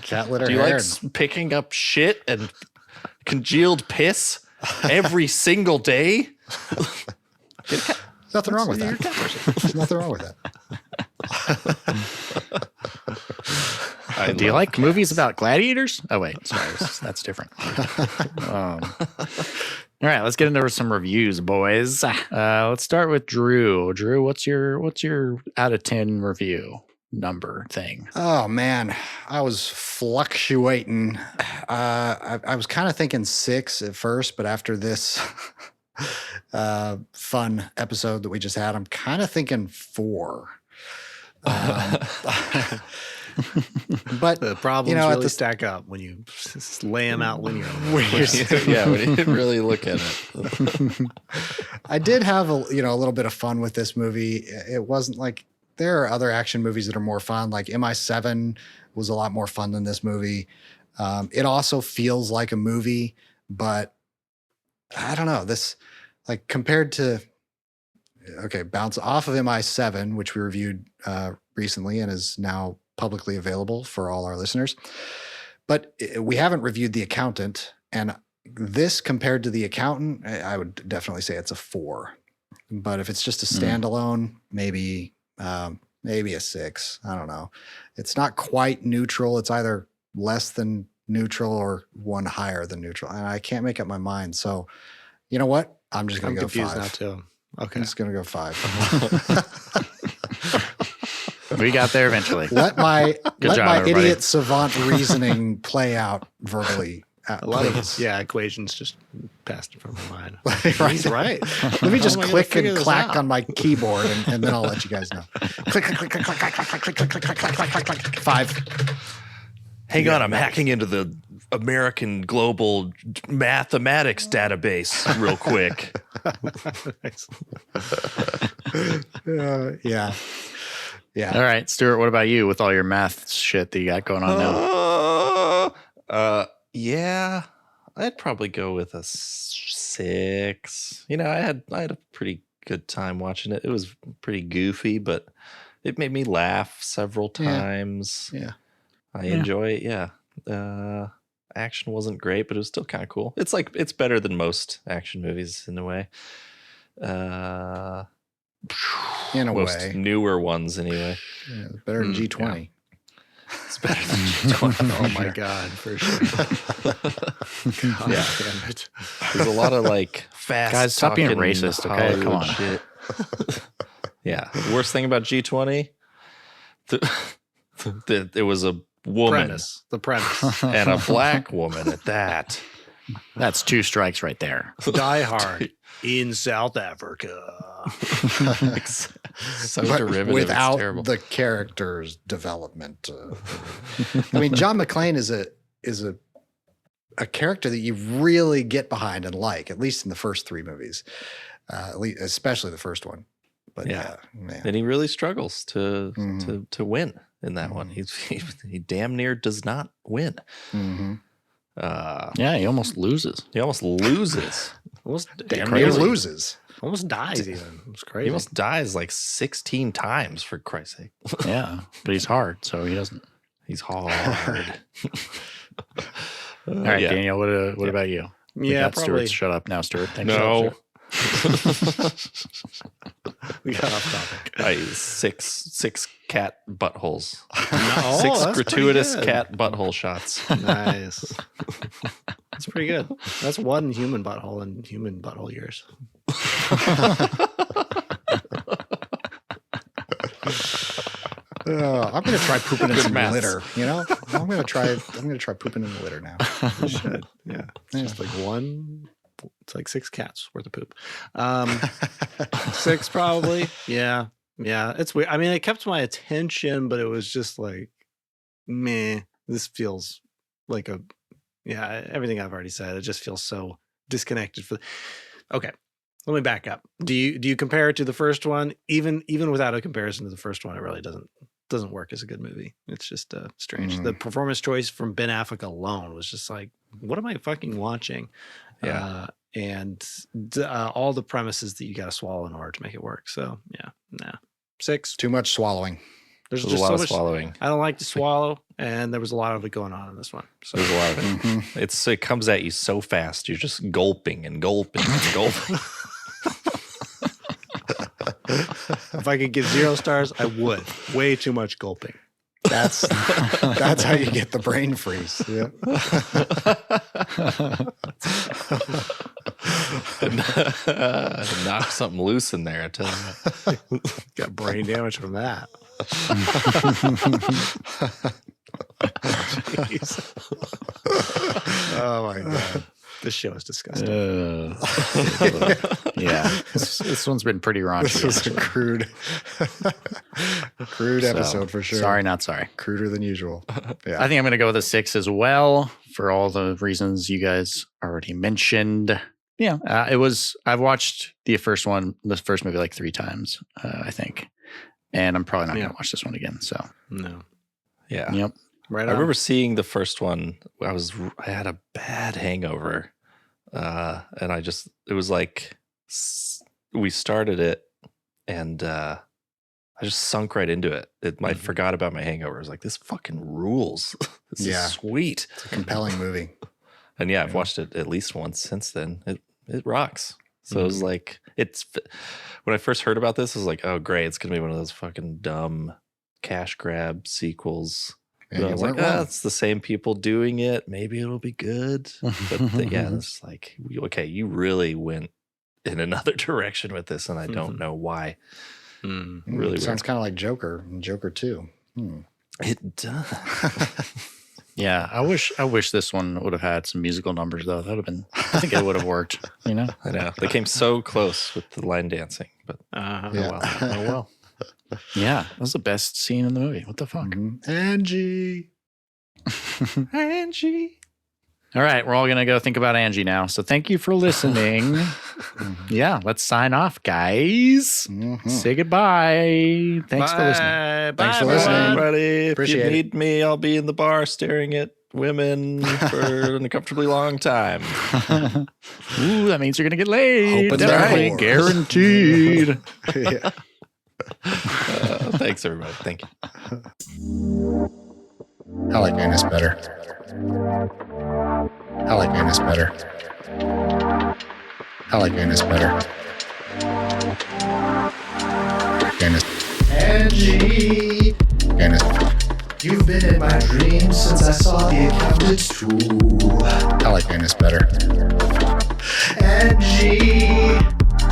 Cat litter Do you hair. like picking up shit and congealed piss every single day? Nothing wrong with that. There's nothing wrong with that. Do you like movies about gladiators? Oh, wait. Sorry. That's different. All right. Let's get into some reviews, boys. Let's start with Drew. Drew, what's your out of 10 review number thing? Oh man, I was fluctuating. I was kind of thinking 6 at first, but after this fun episode that we just had, I'm kind of thinking 4. But The problems really stack up when you lay them out linearly. Yeah, when you really look at it. I did have a little bit of fun with this movie. It wasn't like there are other action movies that are more fun. Like MI7 was a lot more fun than this movie. It also feels like a movie, but I don't know. This, like, compared to, bounce off of MI7, which we reviewed recently and is now publicly available for all our listeners. But we haven't reviewed The Accountant, and this compared to The Accountant, I would definitely say it's a 4. But if it's just a standalone, maybe a 6. I don't know. It's not quite neutral. It's either less than neutral or one higher than neutral, and I can't make up my mind. So, you know what? I'm just going to go confused 5. now too. Okay. I'm just going to go 5. We got there eventually. Let my job, everybody. idiot savant reasoning play out verbally. A lot Please. of equations just passed from my mind. Right. He's right. Let me just How am I gonna click figure and this clack out? on my keyboard, and then I'll let you guys know. Click, click, click, click, click, click, click, click, click, click, click, click, click, click, click. 5. Hang on, I'm hacking into the American Global Mathematics database real quick. Yeah. All right, Stuart, what about you with all your math shit that you got going on now? Yeah, I'd probably go with a 6. I had a pretty good time watching it. It was pretty goofy, but it made me laugh several times. Yeah. I enjoy it. Yeah. Action wasn't great, but it was still kind of cool. It's like it's better than most action movies in a way. In a Most way. newer ones anyway. Yeah, it's better than G20. Yeah. It's better than G20. Oh my God, for sure. God damn it. There's a lot of like fast. Guys, stop being talking racist, okay? Come Hollywood on. Shit. Yeah. The worst thing about G20, it was a woman The premise. and a black woman at that. That's 2 strikes right there. Die Hard in South Africa. So But derivative. without it's terrible. the character's development. I mean, John McClane is a character that you really get behind and like, at least in the first 3 movies, especially the first one. But Yeah. man. And he really struggles to win in that Mhm. one. He damn near does not win. Mm-hmm. Yeah, he almost loses. He almost loses. Almost Damn He near crazy. loses. Almost dies even. It's crazy. He almost dies like 16 times, for Christ's sake. Yeah, but he's hard, so he doesn't. He's hard. All right, Daniel, what about you? We Yeah, got probably. Stuart. Shut up now, Stuart. Thanks. No. We got off topic. Six cat buttholes. No, 6 that's gratuitous pretty good. cat butthole shots. Nice. That's pretty good. That's 1 human butthole in human butthole years. I'm gonna try pooping in Good some maths. litter. You know, I'm gonna try pooping in the litter now. You should. Yeah. It's just like 1. It's like 6 cats worth of poop. 6 probably. Yeah. Yeah. It's weird. I mean, it kept my attention, but it was just like, meh. This feels like everything I've already said. It just feels so disconnected. Okay. Let me back up. Do you compare it to the first one? Even without a comparison to the first one, it really doesn't work as a good movie. It's just strange. The performance choice from Ben Affleck alone was just like, what am I fucking watching? Yeah. And all the premises that you got to swallow in order to make it work. So yeah, nah. 6. Too much swallowing. There's There's a just lot so of much. swallowing. I don't like to swallow, and there was a lot of it going on in this one. So There's a lot of it. Mm-hmm. It comes at you so fast. You're just gulping and gulping and gulping. if I could give 0 stars, I would. Way too much gulping. That's how you get the brain freeze. Yeah. Knock something loose in there, I tell you. Got brain damage from that. Jeez. Oh my God. This show is disgusting. Yeah, this one's been pretty raunchy. This was a crude So, episode for sure. Sorry, not sorry. Cruder than usual. Yeah. I think I'm going to go with a 6 as well for all the reasons you guys already mentioned. Yeah, I've watched this first movie like 3 times, I think. And I'm probably not going to watch this one again. So, No. Yeah. yep. Right I on. remember seeing the first one. I had a bad hangover. And it was like we started it and I just sunk right into it. I forgot about my hangover. I was like, this fucking rules. This is sweet. It's a compelling movie. And I've watched it at least once since then. It rocks. So it was like, when I first heard about this, I was like, oh, great. It's going to be one of those fucking dumb cash grab sequels. And I you was like, weren't wrong. it's the same people doing it. Maybe it'll be good. But it's like, okay, you really went in another direction with this, and I don't know why. Really It sounds weird. kind of like Joker and Joker 2. It does. Yeah, I wish this one would have had some musical numbers though. That would have been. I think it would have worked. You know. I know. They came so close with the line dancing, but Uh-huh. Yeah. oh well. Yeah, that was the best scene in the movie. What the fuck? Angie. Angie. All right, we're all going to go think about Angie now. So thank you for listening. Yeah, let's sign off, guys. Mhm. Say goodbye. Thanks for listening. Thanks for Bye, listening. everyone. Everybody, Appreciate if it. you need me, I'll be in the bar staring at women for an uncomfortably long time. Ooh, that means you're going to get laid. Open That's the right, door. guaranteed. Yeah. Thanks, everybody. Thank you. I like Anus better. I like Anus better. I like Anus better. Anus. Angie, Anus. you've been in my dreams since I saw The Accountant 2. I like Anus better. Angie,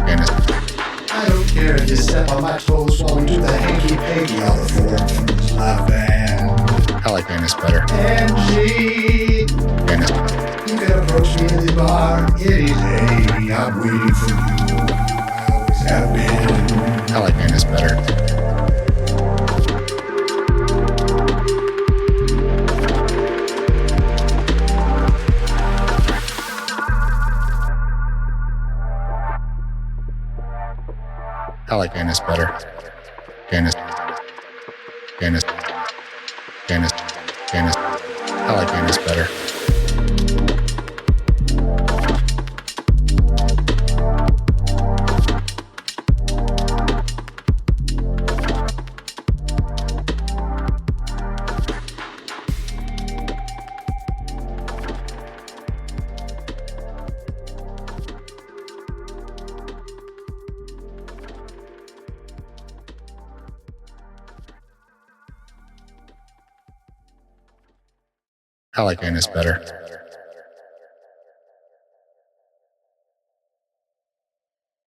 Anus. I don't care if you step on my toes while we do the hanky-panky on the floor from my band. I like Anus better. Angie, Anus. you can approach me in the bar any day. I'm waiting for you. I always have been. I like Anus better. I like Anus better. Anus. Anus. Anus. Anus. I like Anus better. I like Anus better.